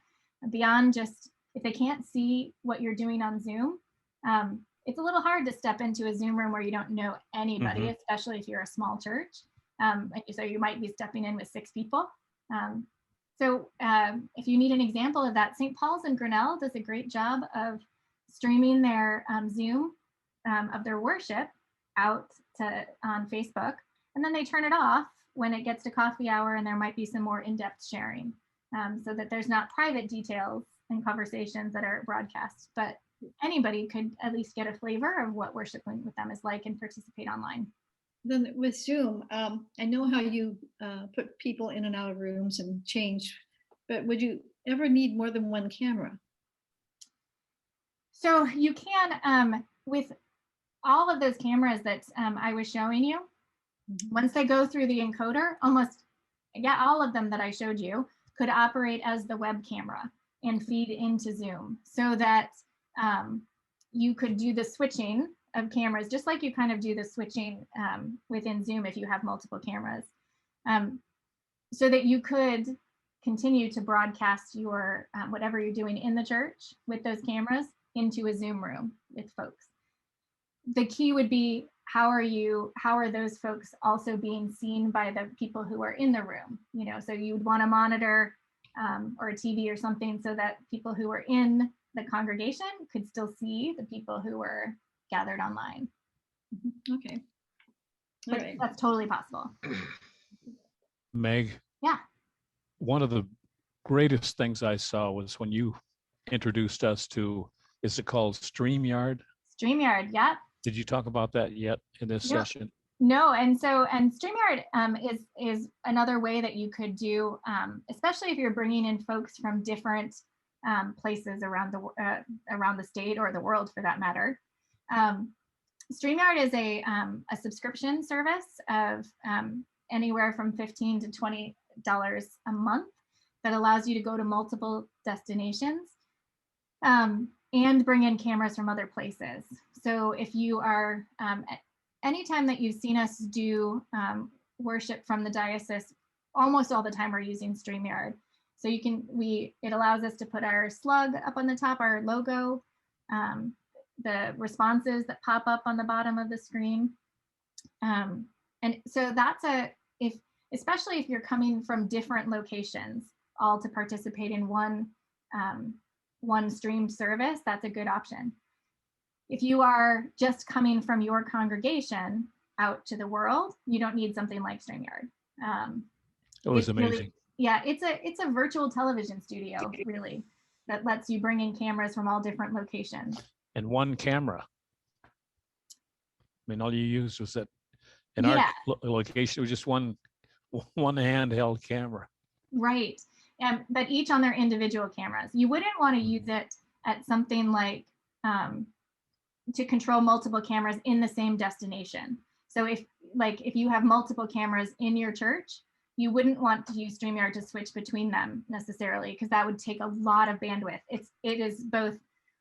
beyond just, if they can't see what you're doing on Zoom, it's a little hard to step into a Zoom room where you don't know anybody, especially if you're a small church. So you might be stepping in with 6 people. So if you need an example of that, St. Paul's in Grinnell does a great job of streaming their Zoom of their worship out on Facebook, and then they turn it off when it gets to coffee hour and there might be some more in-depth sharing, so that there's not private details and conversations that are broadcast, but anybody could at least get a flavor of what worshiping with them is like and participate online. Then with Zoom, I know how you put people in and out of rooms and change, but would you ever need more than 1 camera? So you can, with all of those cameras that I was showing you, once they go through the encoder, all of them that I showed you could operate as the web camera and feed into Zoom, so that you could do the switching of cameras, just like you kind of do the switching within Zoom if you have multiple cameras, so that you could continue to broadcast your whatever you're doing in the church with those cameras into a Zoom room with folks. The key would be, how are those folks also being seen by the people who are in the room? So you would want a monitor or a TV or something so that people who are in the congregation could still see the people who were gathered online. Okay. But that's totally possible. Meg. Yeah. One of the greatest things I saw was when you introduced us to, is it called StreamYard? StreamYard, yeah. Did you talk about that yet in this session? No, and StreamYard is another way that you could do, especially if you're bringing in folks from different places around the state or the world for that matter. StreamYard is a subscription service of anywhere from $15 to $20 a month that allows you to go to multiple destinations and bring in cameras from other places. So if you are, anytime that you've seen us do worship from the diocese, almost all the time we're using StreamYard. So it allows us to put our slug up on the top, our logo, the responses that pop up on the bottom of the screen. And so that's especially if you're coming from different locations, all to participate in one streamed service, that's a good option. If you are just coming from your congregation out to the world, you don't need something like StreamYard. It was amazing. Really, yeah, it's a virtual television studio, really, that lets you bring in cameras from all different locations. And 1 camera. I mean, all you used was that in our location, it was just one handheld camera. Right. but each on their individual cameras. You wouldn't want to use it at something like to control multiple cameras in the same destination. So if you have multiple cameras in your church, you wouldn't want to use StreamYard to switch between them necessarily, because that would take a lot of bandwidth. It is both,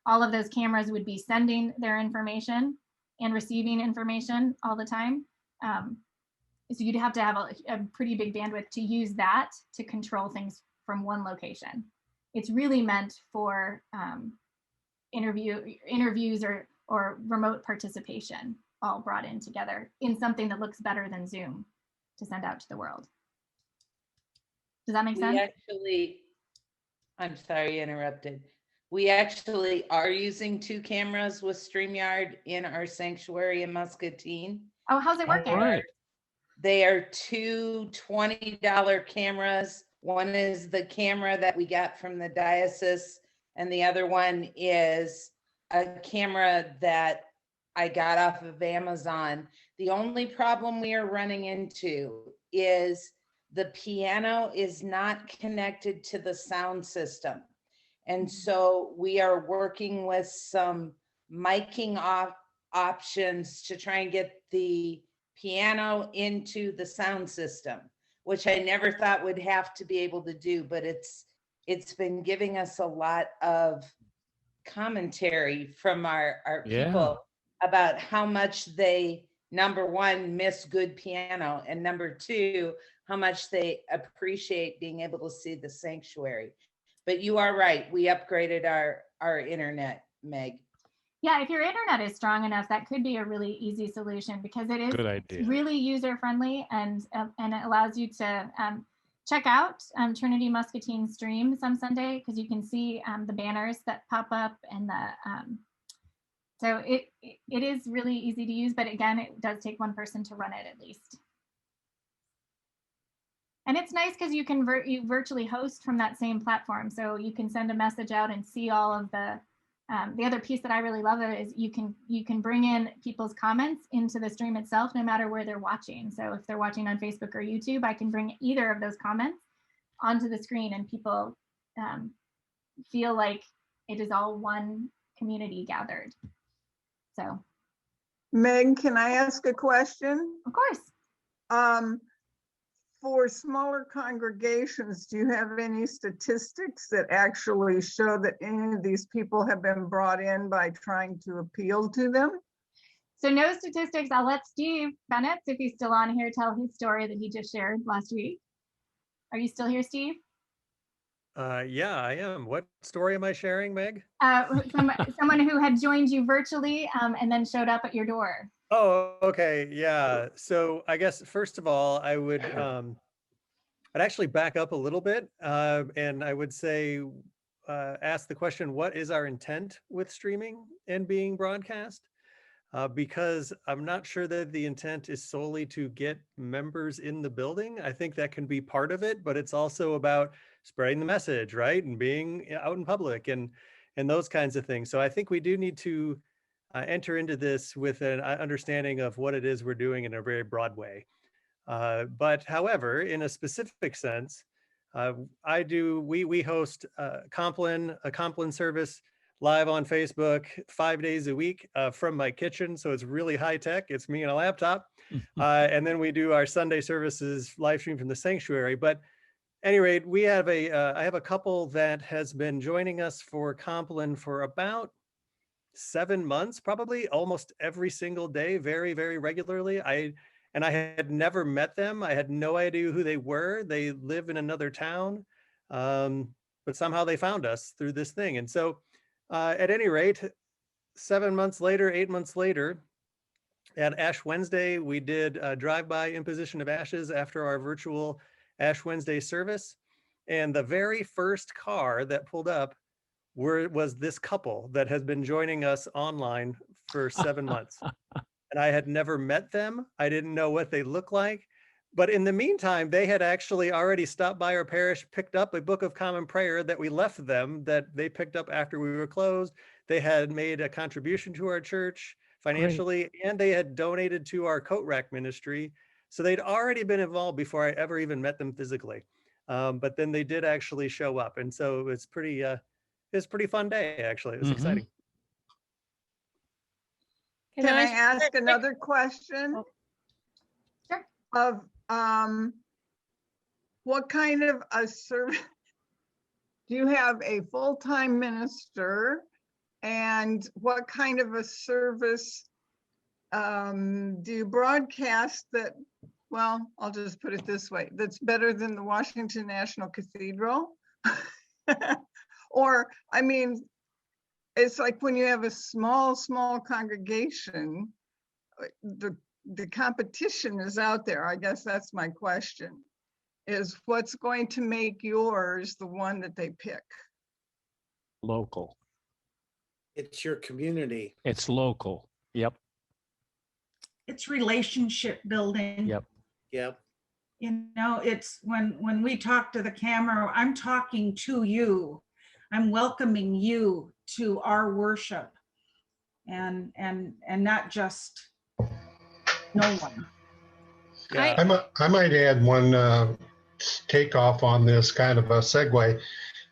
all of those cameras would be sending their information and receiving information all the time. So you'd have to have a pretty big bandwidth to use that to control things from one location. It's really meant for interviews or remote participation, all brought in together in something that looks better than Zoom to send out to the world. Does that make sense? I'm sorry, interrupted. We actually are using 2 cameras with StreamYard in our sanctuary in Muscatine. Oh, how's it working? All right. They are 2 $20 cameras. One is the camera that we got from the diocese, and the other one is a camera that I got off of Amazon. The only problem we are running into is the piano is not connected to the sound system. And so we are working with some miking options to try and get the piano into the sound system, which I never thought would have to be able to do, but it's been giving us a lot of commentary from our people about how much they, number one, miss good piano, and number two, how much they appreciate being able to see the sanctuary. But you are right, we upgraded our internet, Meg. Yeah, if your internet is strong enough, that could be a really easy solution, because it is really user friendly, and it allows you to check out Trinity Muscatine stream some Sunday, because you can see the banners that pop up, and so it is really easy to use, but again, it does take one person to run it at least. And it's nice because you can virtually host from that same platform, so you can send a message out and see all of the other piece that I really love of it is you can bring in people's comments into the stream itself, no matter where they're watching. So if they're watching on Facebook or YouTube, I can bring either of those comments onto the screen, and people feel like it is all one community gathered. So, Meg, can I ask a question? Of course. For smaller congregations, do you have any statistics that actually show that any of these people have been brought in by trying to appeal to them? So no statistics. I'll let Steve Bennett, if he's still on here, tell his story that he just shared last week. Are you still here, Steve? Yeah, I am. What story am I sharing, Meg? Someone who had joined you virtually and then showed up at your door. Oh, okay. Yeah. So I guess, first of all, I would, I'd actually back up a little bit, and I would say, ask the question, what is our intent with streaming and being broadcast? Because I'm not sure that the intent is solely to get members in the building. I think that can be part of it, but it's also about spreading the message, right? And being out in public and those kinds of things. So I think we do need to enter into this with an understanding of what it is we're doing in a very broad way. But however, in a specific sense, we host a Compline service live on Facebook 5 days a week from my kitchen. So it's really high tech. It's me and a laptop. And then we do our Sunday services live stream from the sanctuary. But at any rate, we have I have a couple that has been joining us for Compline for about 7 months, probably almost every single day, very, very regularly. I had never met them. I had no idea who they were. They live in another town, but somehow they found us through this thing. And so at any rate, 7 months later, 8 months later, at Ash Wednesday, we did a drive-by imposition of ashes after our virtual Ash Wednesday service. And the very first car that pulled up was this couple that has been joining us online for 7 months. And I had never met them. I didn't know what they look like. But in the meantime, they had actually already stopped by our parish, picked up a Book of Common Prayer that we left them, that they picked up after we were closed. They had made a contribution to our church financially, and they had donated to our coat rack ministry. So they'd already been involved before I ever even met them physically. But then they did actually show up. And so it was pretty fun day, actually. It was exciting. Can I ask another question? Sure. Of what kind of a service, do you have a full-time minister, and what kind of a service do you broadcast that, well, I'll just put it this way, that's better than the Washington National Cathedral? Or, I mean, it's like when you have a small congregation, the competition is out there. I guess that's my question, is what's going to make yours the one that they pick? Local. It's your community. It's local. Yep. It's relationship building. Yep. Yep. You know, it's when we talk to the camera, I'm talking to you. I'm welcoming you to our worship, and not just no one. Yeah. I might add one takeoff on this, kind of a segue,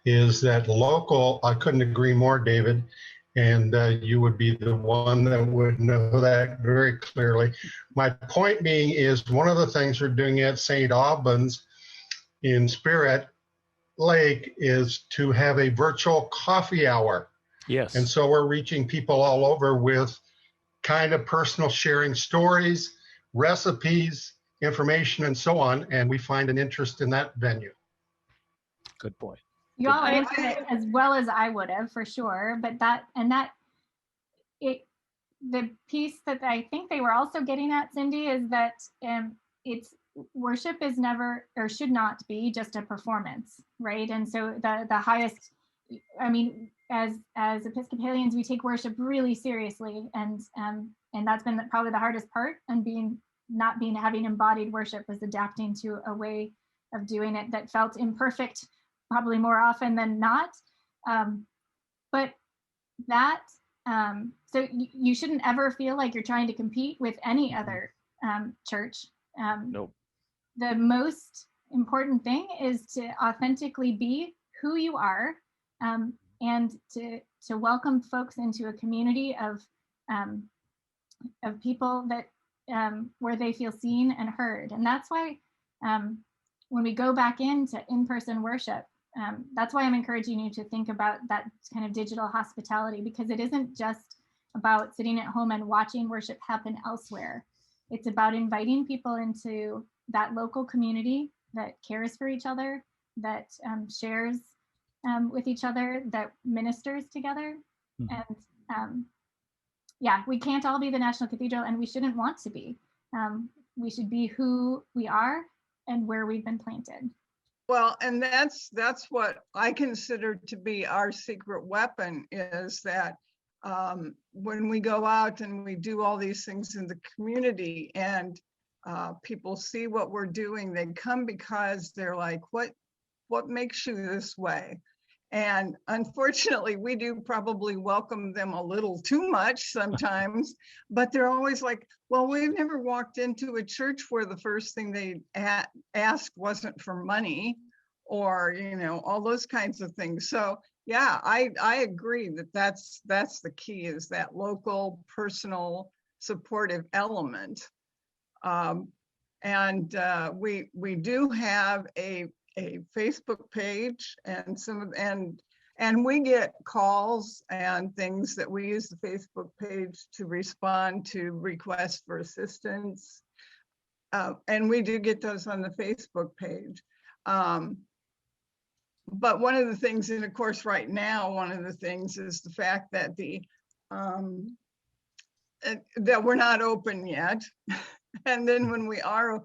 is that local, I couldn't agree more, David, and you would be the one that would know that very clearly. My point being is one of the things we're doing at St. Albans in Spirit Lake is to have a virtual coffee hour. Yes. And so we're reaching people all over with kind of personal sharing stories, recipes, information, and so on. And we find an interest in that venue. Good point. You all answered it as well as I would have, for sure. But the piece that I think they were also getting at, Cindy, is that it's worship is never, or should not be, just a performance, right? And so the highest, I mean, as Episcopalians, we take worship really seriously, and that's been probably the hardest part. And having embodied worship was adapting to a way of doing it that felt imperfect, probably more often than not. But that, so you shouldn't ever feel like you're trying to compete with any other church. Nope. The most important thing is to authentically be who you are, and to welcome folks into a community of people that where they feel seen and heard. And that's why when we go back into in-person worship, that's why I'm encouraging you to think about that kind of digital hospitality, because it isn't just about sitting at home and watching worship happen elsewhere. It's about inviting people into that local community that cares for each other, that shares with each other, that ministers together. And yeah, we can't all be the National Cathedral, and we shouldn't want to be. We should be who we are and where we've been planted. Well, and that's what I consider to be our secret weapon, is that when we go out and we do all these things in the community, and people see what we're doing, they come because they're like, what makes you this way? And unfortunately, we do probably welcome them a little too much sometimes, but they're always like, well, we've never walked into a church where the first thing they asked wasn't for money, or, you know, all those kinds of things. So yeah, I agree that that's the key, is that local, personal, supportive element. And we do have a Facebook page, and we get calls and things that we use the Facebook page to respond to requests for assistance. And we do get those on the Facebook page. But one of the things, and of course right now, one of the things is the fact that that we're not open yet. And then when we are,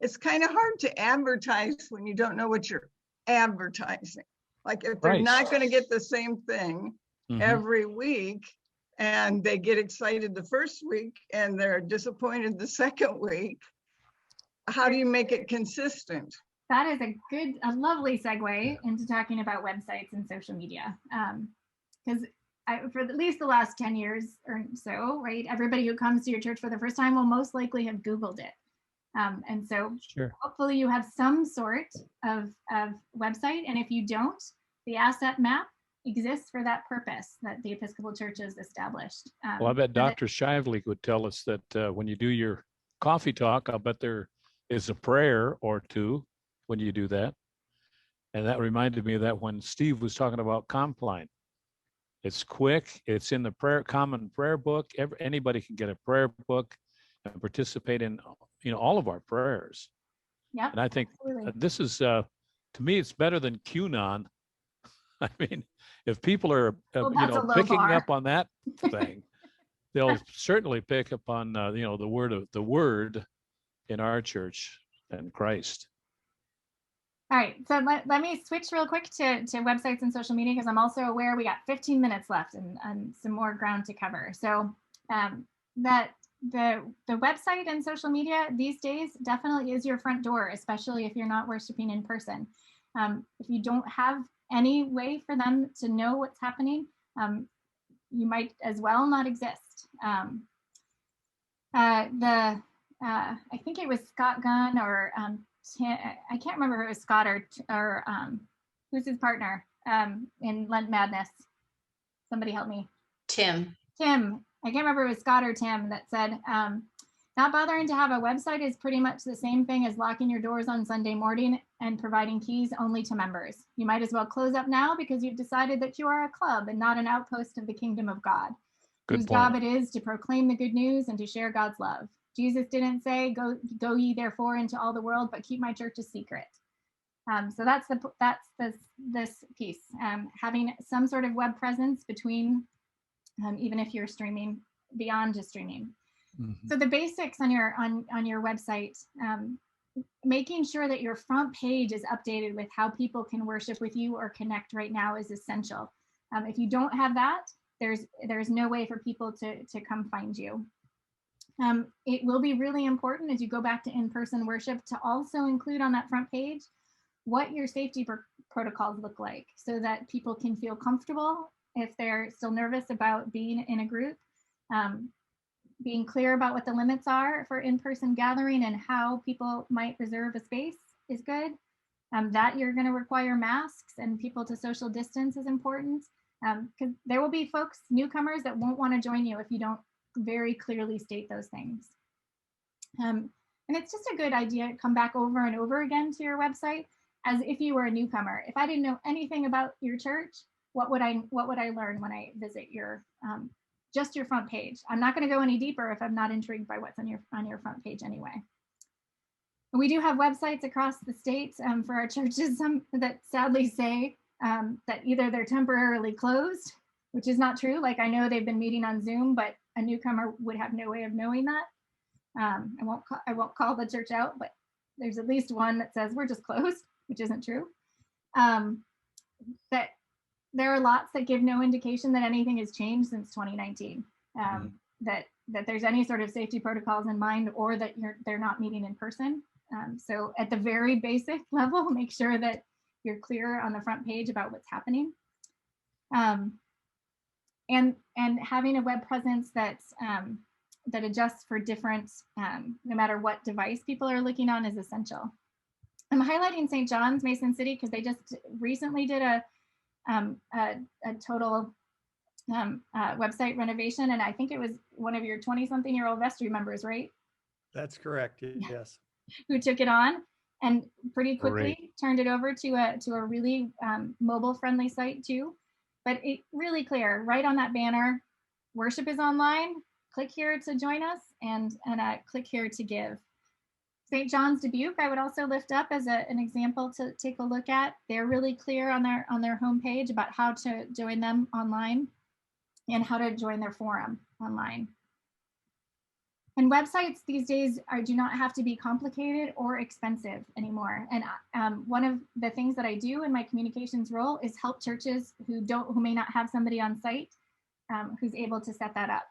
it's kind of hard to advertise when you don't know what you're advertising. Like if they're not going to get the same thing every week, and they get excited the first week and they're disappointed the second week, how do you make it consistent? That is a lovely segue into talking about websites and social media. Because for at least the last 10 years or so, right, everybody who comes to your church for the first time will most likely have Googled it. And so Sure. hopefully you have some sort of website. And if you don't, the asset map exists for that purpose that the Episcopal Church has established. Well, I bet so that- Dr. Shively would tell us that when you do your coffee talk, I'll bet there is a prayer or two when you do that. And that reminded me of that when Steve was talking about Compline. It's quick. It's in the common prayer book. Anybody can get a prayer book and participate in, all of our prayers. Yeah. And I think this is, to me, it's better than QAnon. I mean, if people are, Well, that's a low picking bar. up on that thing, they'll certainly pick up on, the word in our church and Christ. All right, so let me switch real quick to websites and social media, because I'm also aware we got 15 minutes left and some more ground to cover. So that the website and social media these days definitely is your front door, especially if you're not worshiping in person. If you don't have any way for them to know what's happening, you might as well not exist. I think it was Scott Gunn or I can't remember if it was Scott or who's his partner in Lent Madness. Somebody help me. Tim. I can't remember if it was Scott or Tim that said, not bothering to have a website is pretty much the same thing as locking your doors on Sunday morning and providing keys only to members. You might as well close up now because you've decided that you are a club and not an outpost of the kingdom of God, whose job it is to proclaim the good news and to share God's love. Jesus didn't say, go ye therefore into all the world, but keep my church a secret. So that's this piece, having some sort of web presence between, even if you're streaming, beyond just streaming. Mm-hmm. So the basics on your website, making sure that your front page is updated with how people can worship with you or connect right now is essential. If you don't have that, there's no way for people to come find you. It will be really important as you go back to in-person worship to also include on that front page what your safety protocols look like, so that people can feel comfortable if they're still nervous about being in a group. Being clear about what the limits are for in-person gathering and how people might reserve a space is good. That you're going to require masks and people to social distance is important, because there will be folks, newcomers, that won't want to join you if you don't very clearly state those things. And it's just a good idea to come back over and over again to your website as if you were a newcomer. If I didn't know anything about your church, what would I learn when I visit your just your front page? I'm not going to go any deeper if I'm not intrigued by what's on your front page anyway. We do have websites across the state for our churches, some that sadly say that either they're temporarily closed, which is not true. Like, I know they've been meeting on Zoom, but a newcomer would have no way of knowing that. I won't call the church out, but there's at least one that says we're just closed, which isn't true. That there are lots that give no indication that anything has changed since 2019. That there's any sort of safety protocols in mind, or that they're not meeting in person. So at the very basic level, make sure that you're clear on the front page about what's happening. And having a web presence that's that adjusts for different, no matter what device people are looking on, is essential. I'm highlighting St. John's, Mason City, because they just recently did a total website renovation, and I think it was one of your 20-something-year-old vestry members, right? That's correct. Yes. Who took it on and pretty quickly turned it over to a really mobile-friendly site too. But it really clear right on that banner, worship is online. Click here to join us, and click here to give. St. John's Dubuque, I would also lift up as an example to take a look at. They're really clear on their homepage about how to join them online and how to join their forum online. And websites these days do not have to be complicated or expensive anymore. And one of the things that I do in my communications role is help churches who may not have somebody on site who's able to set that up.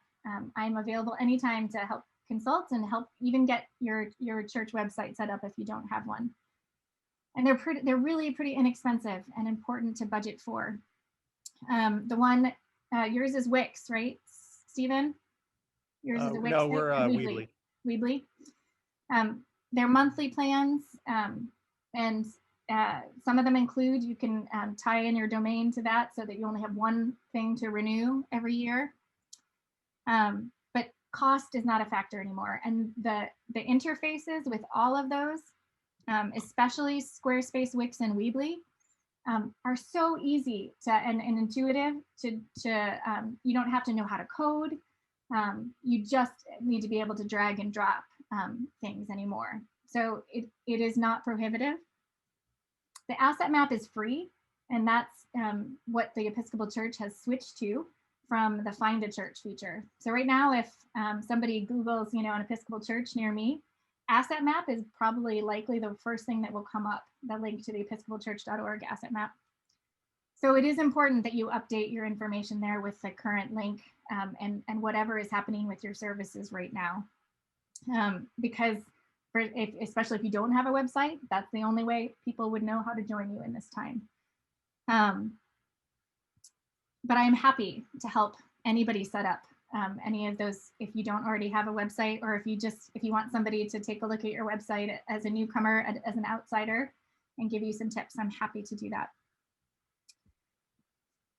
I'm available anytime to help consult and help even get your church website set up if you don't have one. And they're really pretty inexpensive and important to budget for. The one, yours is Wix, right, Stephen? Yours is a Wix. No, we're Weebly. Weebly. they're monthly plans, and some of them include, you can tie in your domain to that so that you only have one thing to renew every year. But cost is not a factor anymore. And the interfaces with all of those, especially Squarespace, Wix, and Weebly, are so easy to and intuitive to you don't have to know how to code. You just need to be able to drag and drop things anymore. So it is not prohibitive. The asset map is free, and that's what the Episcopal Church has switched to from the Find a Church feature. So right now, if somebody Googles, an Episcopal church near me, asset map is probably likely the first thing that will come up, the link to the episcopalchurch.org asset map. So it is important that you update your information there with the current link and whatever is happening with your services right now. Because especially if you don't have a website, that's the only way people would know how to join you in this time. But I'm happy to help anybody set up any of those if you don't already have a website, or if you want somebody to take a look at your website as a newcomer, as an outsider, and give you some tips. I'm happy to do that.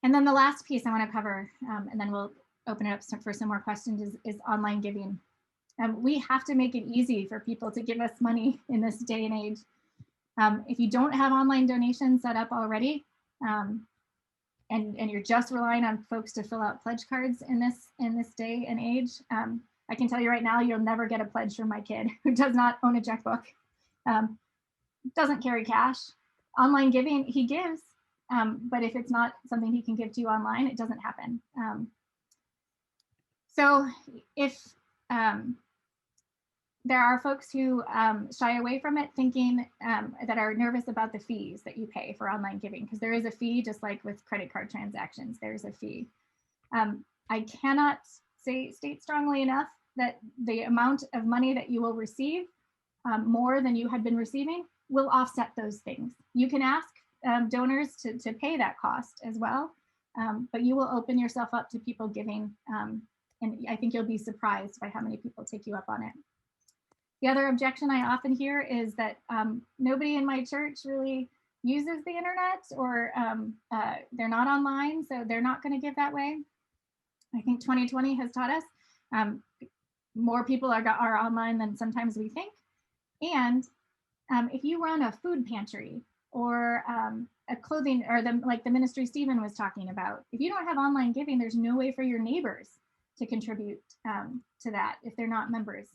And then the last piece I want to cover, and then we'll open it up for some more questions, is online giving. We have to make it easy for people to give us money in this day and age. If you don't have online donations set up already, and you're just relying on folks to fill out pledge cards in this day and age, I can tell you right now, you'll never get a pledge from my kid who does not own a checkbook, doesn't carry cash. Online giving, he gives, but if it's not something he can give to you online, it doesn't happen. So if there are folks who shy away from it, thinking that are nervous about the fees that you pay for online giving, because there is a fee, just like with credit card transactions, there's a fee. I cannot state strongly enough that the amount of money that you will receive, more than you had been receiving, will offset those things. You can ask donors to pay that cost as well, but you will open yourself up to people giving, and I think you'll be surprised by how many people take you up on it. The other objection I often hear is that nobody in my church really uses the internet, or they're not online, so they're not going to give that way. I think 2020 has taught us more people are online than sometimes we think. And if you run a food pantry or a clothing, or like the ministry Stephen was talking about, if you don't have online giving, there's no way for your neighbors to contribute to that if they're not members.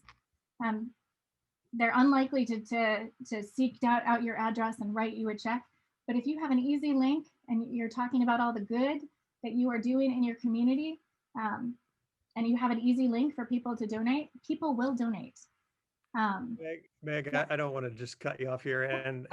They're unlikely to seek out your address and write you a check. But if you have an easy link and you're talking about all the good that you are doing in your community, and you have an easy link for people to donate, people will donate. Meg, I don't want to just cut you off here. And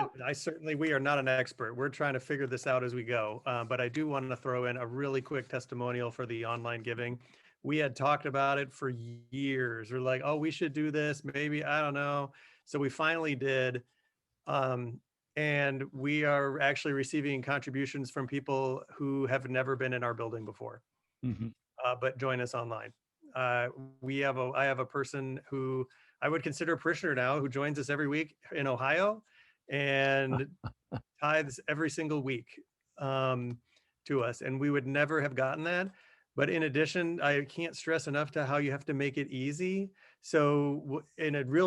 we are not an expert. We're trying to figure this out as we go. But I do want to throw in a really quick testimonial for the online giving. We had talked about it for years. We're like, oh, we should do this. Maybe, I don't know. So we finally did. And we are actually receiving contributions from people who have never been in our building before, but join us online. I have a person who I would consider a parishioner now, who joins us every week in Ohio and tithes every single week to us. And we would never have gotten that. But in addition, I can't stress enough to how you have to make it easy. So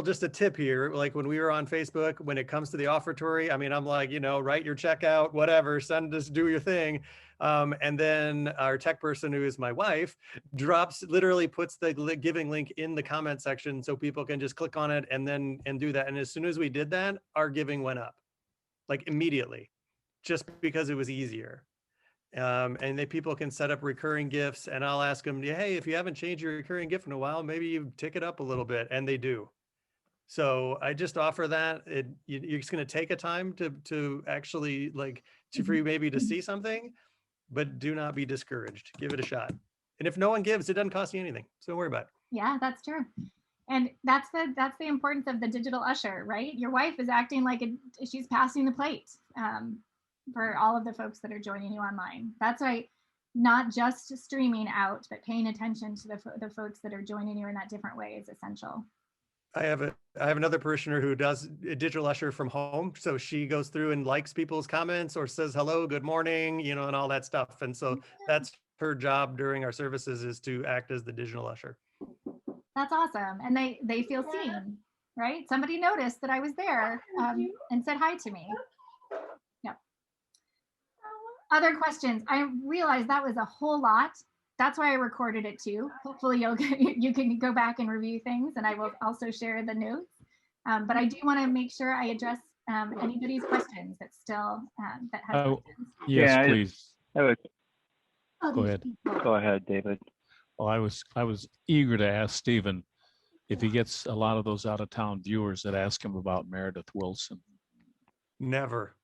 just a tip here, like when we were on Facebook, when it comes to the offertory, I mean, I'm like, write your check out, whatever, send us, do your thing. And then our tech person, who is my wife, literally puts the giving link in the comment section so people can just click on it and do that. And as soon as we did that, our giving went up, like immediately, just because it was easier. And people can set up recurring gifts, and I'll ask them, hey, if you haven't changed your recurring gift in a while, maybe you tick it up a little bit, and they do. So I just offer that. You're just going to take a time to actually for you maybe to see something, but do not be discouraged. Give it a shot. And if no one gives, it doesn't cost you anything. So don't worry about it. Yeah, that's true. And that's the importance of the digital usher, right? Your wife is acting like she's passing the plate. For all of the folks that are joining you online. That's why not just streaming out, but paying attention to the folks that are joining you in that different way is essential. I have another parishioner who does a digital usher from home. So she goes through and likes people's comments or says hello, good morning, you know, and all that stuff. And so that's her job during our services, is to act as the digital usher. That's awesome. And they feel seen, right? Somebody noticed that I was there and said hi to me. Yeah. Other questions? I realized that was a whole lot. That's why I recorded it too. Hopefully you can go back and review things, and I will also share the notes. But I do want to make sure I address anybody's questions that still that has questions. Yes, Yeah, please. Go ahead. Go ahead, David. Oh, I was eager to ask Stephen if he gets a lot of those out of town viewers that ask him about Meredith Wilson. Never.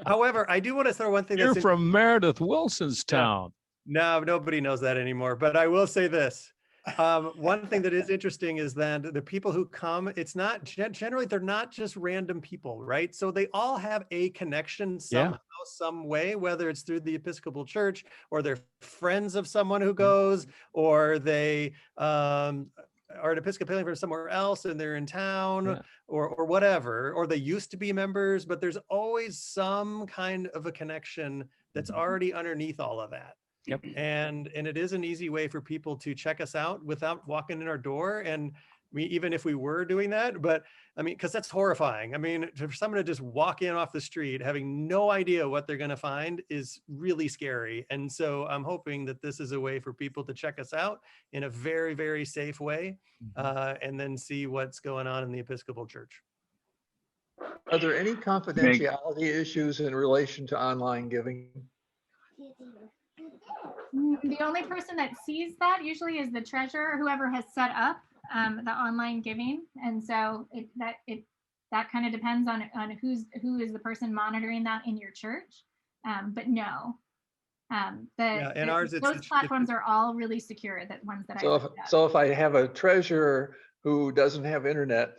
However, I do want to throw one thing. You're from Meredith Wilson's town. No, nobody knows that anymore. But I will say this. One thing that is interesting is that the people who come, it's not generally, they're not just random people, right? So they all have a connection somehow, some way, whether it's through the Episcopal Church or they're friends of someone who goes, or they are an Episcopalian from somewhere else and they're in town, or whatever, or they used to be members, but there's always some kind of a connection that's already underneath all of that. Yep. And it is an easy way for people to check us out without walking in our door. And even if we were doing that, but I mean, because that's horrifying. I mean, for someone to just walk in off the street having no idea what they're going to find is really scary. And so I'm hoping that this is a way for people to check us out in a very, very safe way, and then see what's going on in the Episcopal Church. Are there any confidentiality issues in relation to online giving? The only person that sees that usually is the treasurer, whoever has set up the online giving, and so that kind of depends on who is the person monitoring that in your church. But no, those platforms are all really secure. That ones that So if I have a treasurer who doesn't have internet,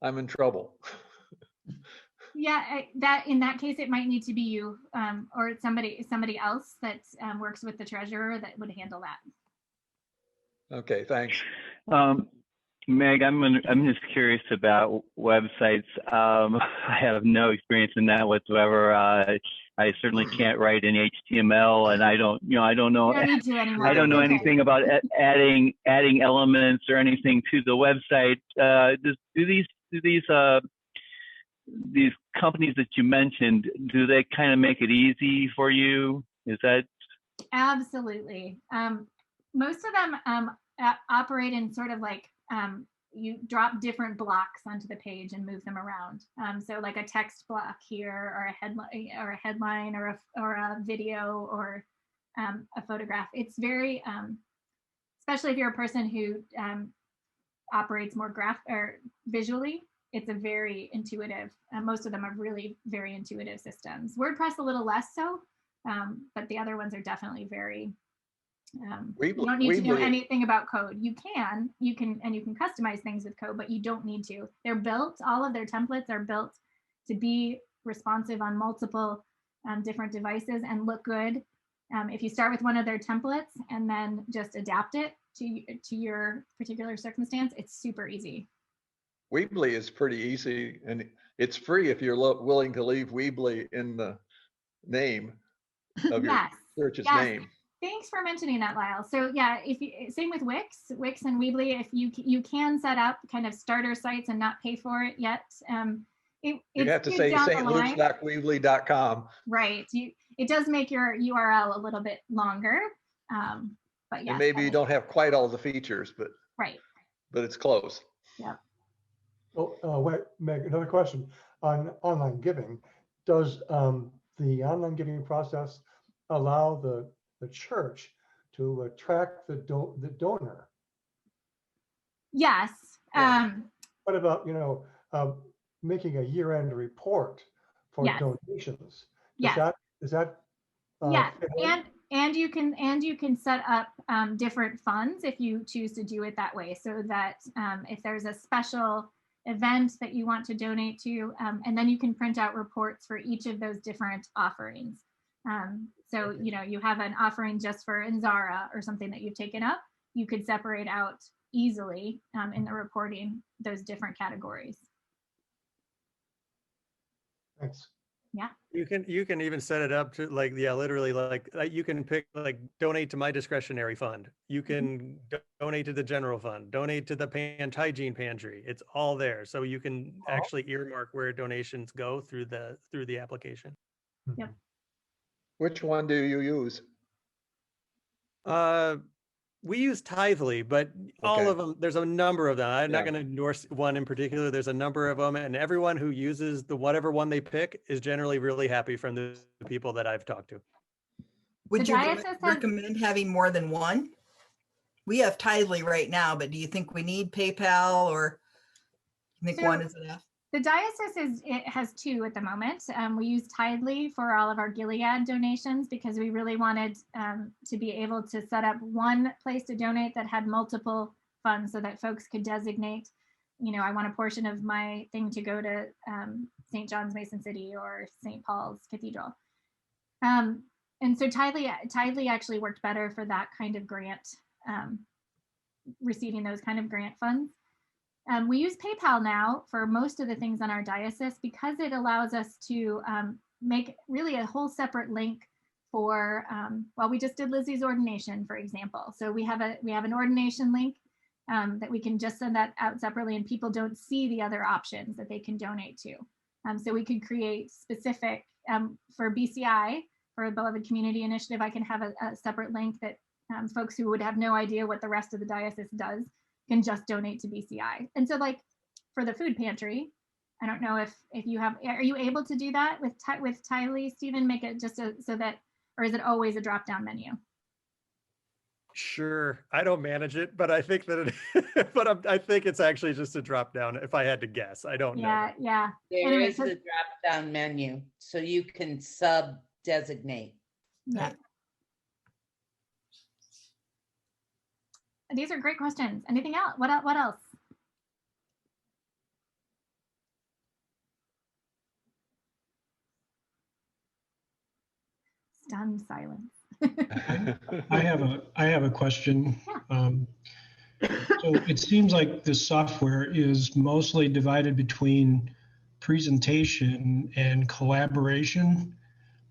I'm in trouble. Yeah, that in that case, it might need to be you or somebody else that works with the treasurer that would handle that. Okay, thanks. Meg, I'm just curious about websites. I have no experience in that whatsoever. I certainly can't write in HTML, and I don't know. I don't know anything about adding elements or anything to the website. Do these companies that you mentioned, do they kind of make it easy for you? Is that? Absolutely. Most of them operate in sort of like you drop different blocks onto the page and move them around. So like a text block here, or a headline, or a video, or a photograph. It's very, especially if you're a person who operates more visually. It's a very intuitive, most of them are really very intuitive systems. WordPress a little less so, but the other ones are definitely very, you don't need to know anything about code. You can customize things with code, but you don't need to. They're built, all of their templates are built to be responsive on multiple different devices and look good. If you start with one of their templates and then just adapt it to your particular circumstance, it's super easy. Weebly is pretty easy, and it's free if you're willing to leave Weebly in the name of your church's name. Thanks for mentioning that, Lyle. So yeah, same with Wix and Weebly. If you can set up kind of starter sites and not pay for it yet, you have to say stluke.weebly.com. Right. It does make your URL a little bit longer, but yeah. And maybe you don't have quite all the features, but it's close. Yeah. Well, wait, Meg, another question on online giving. Does the online giving process allow the church to track the donor? Yes. What about making a year-end report for donations? Is that yeah, and you can set up different funds if you choose to do it that way, so that if there's a special event that you want to donate to, and then you can print out reports for each of those different offerings. So you have an offering just for Inzara or something that you've taken up, you could separate out easily in the reporting those different categories. Thanks. Yeah. You can even set it up to like, yeah, literally like you can pick like donate to my discretionary fund. You can donate to the general fund, donate to the hygiene pantry. It's all there. So you can actually earmark where donations go through the application. Yep. Which one do you use? We use Tithely, but all Okay. of them, there's a number of them. I'm not Yeah. going to endorse one in particular. There's a number of them, and everyone who uses the whatever one they pick is generally really happy from the people that I've talked to. Would The you diocese has- recommend having more than one? We have Tithely right now, but do you think we need PayPal, or you think So- one is enough? The diocese has two at the moment. We use Tidely for all of our Gilead donations because we really wanted to be able to set up one place to donate that had multiple funds so that folks could designate, you know, I want a portion of my thing to go to St. John's Mason City or St. Paul's Cathedral. And so Tidely actually worked better for that kind of grant, receiving those kind of grant funds. We use PayPal now for most of the things on our diocese because it allows us to make really a whole separate link for, well, we just did Lizzie's ordination, for example. So we have an ordination link that we can just send that out separately, and people don't see the other options that they can donate to. So we could create specific, for BCI, for Beloved Community Initiative, I can have a separate link that folks who would have no idea what the rest of the diocese does can just donate to BCI. And so like for the food pantry, I don't know if you have, are you able to do that with Tidely, Stephen, make it just so that, or is it always a drop-down menu? Sure, I don't manage it, but I think that it, I think it's actually just a drop down. If I had to guess, I don't know. Yeah. There Anyway, is a drop-down menu, so you can sub-designate. Yeah. These are great questions. Anything else? What else? Stunned silence. I have a question. So it seems like the software is mostly divided between presentation and collaboration.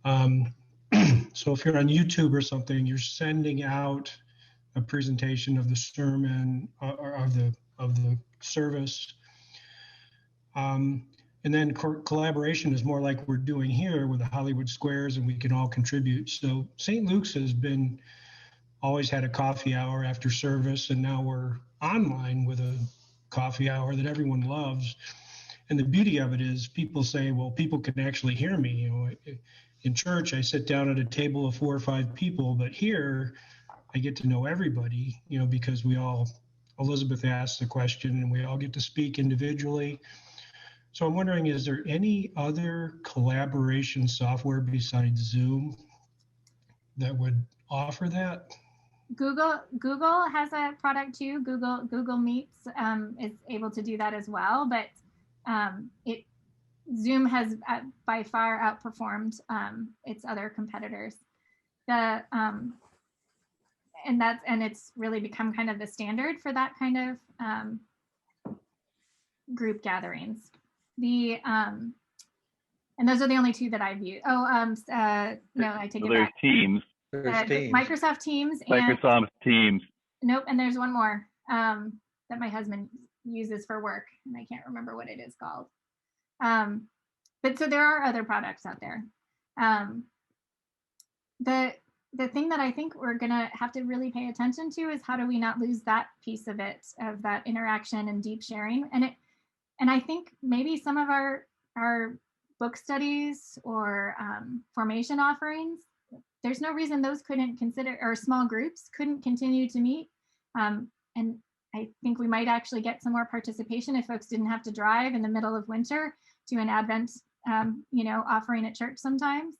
So if you're on YouTube or something, you're sending out a presentation of the sermon or of the service. And then collaboration is more like we're doing here with the Hollywood Squares, and we can all contribute. So St. Luke's has always had a coffee hour after service, and now we're online with a coffee hour that everyone loves. And the beauty of it is people say, well, people can actually hear me. You know, in church, I sit down at a table of 4 or 5 people, but here I get to know everybody, you know, because Elizabeth asked the question and we all get to speak individually. So I'm wondering, is there any other collaboration software besides Zoom that would offer that? Google has a product too. Google Meets is able to do that as well, but Zoom has by far outperformed its other competitors. And it's really become kind of the standard for that kind of group gatherings. And those are the only two that I've used. No, I take it There's back. Teams. Microsoft Teams. Microsoft Teams. Nope, and there's one more that my husband uses for work, and I can't remember what it is called. But so there are other products out there. The thing that I think we're gonna have to really pay attention to is how do we not lose that piece of it, of that interaction and deep sharing. And I think maybe some of our book studies or formation offerings, there's no reason those couldn't consider, or small groups couldn't continue to meet. And I think we might actually get some more participation if folks didn't have to drive in the middle of winter to an Advent, offering at church sometimes.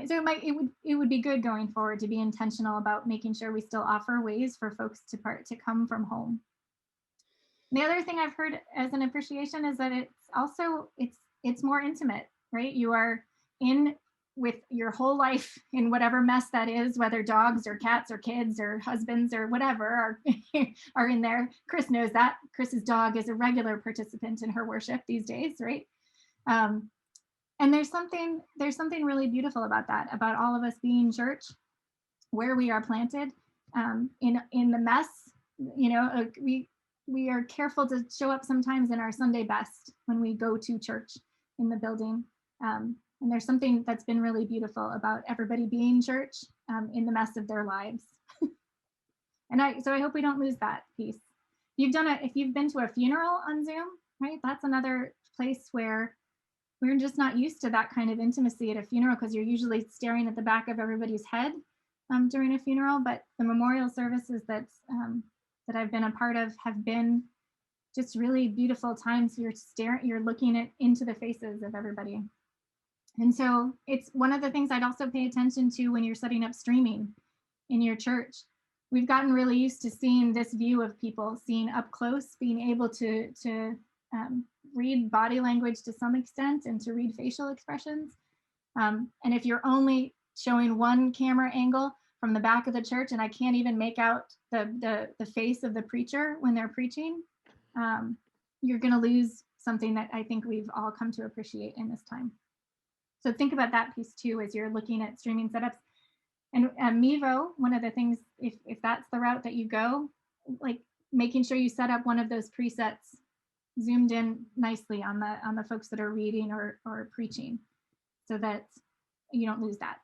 So it would be good going forward to be intentional about making sure we still offer ways for folks to come from home. The other thing I've heard as an appreciation is that it's more intimate, right? You are in with your whole life in whatever mess that is, whether dogs or cats or kids or husbands or whatever are in there. Chris knows that. Chris's dog is a regular participant in her worship these days, right? And there's something really beautiful about that, about all of us being church, where we are planted in the mess. You know, we are careful to show up sometimes in our Sunday best when we go to church in the building. And there's something that's been really beautiful about everybody being church in the mess of their lives. So I hope we don't lose that piece. If you've been to a funeral on Zoom, right? That's another place where we're just not used to that kind of intimacy at a funeral, because you're usually staring at the back of everybody's head during a funeral. But the memorial services that I've been a part of have been just really beautiful times. You're looking into the faces of everybody. And so it's one of the things I'd also pay attention to when you're setting up streaming in your church. We've gotten really used to seeing this view of people, seeing up close, being able to read body language to some extent and to read facial expressions. And if you're only showing one camera angle from the back of the church, and I can't even make out the face of the preacher when they're preaching, you're going to lose something that I think we've all come to appreciate in this time. So think about that piece too as you're looking at streaming setups. And Mevo, one of the things, if that's the route that you go, like making sure you set up one of those presets zoomed in nicely on the folks that are reading or preaching, so that you don't lose that.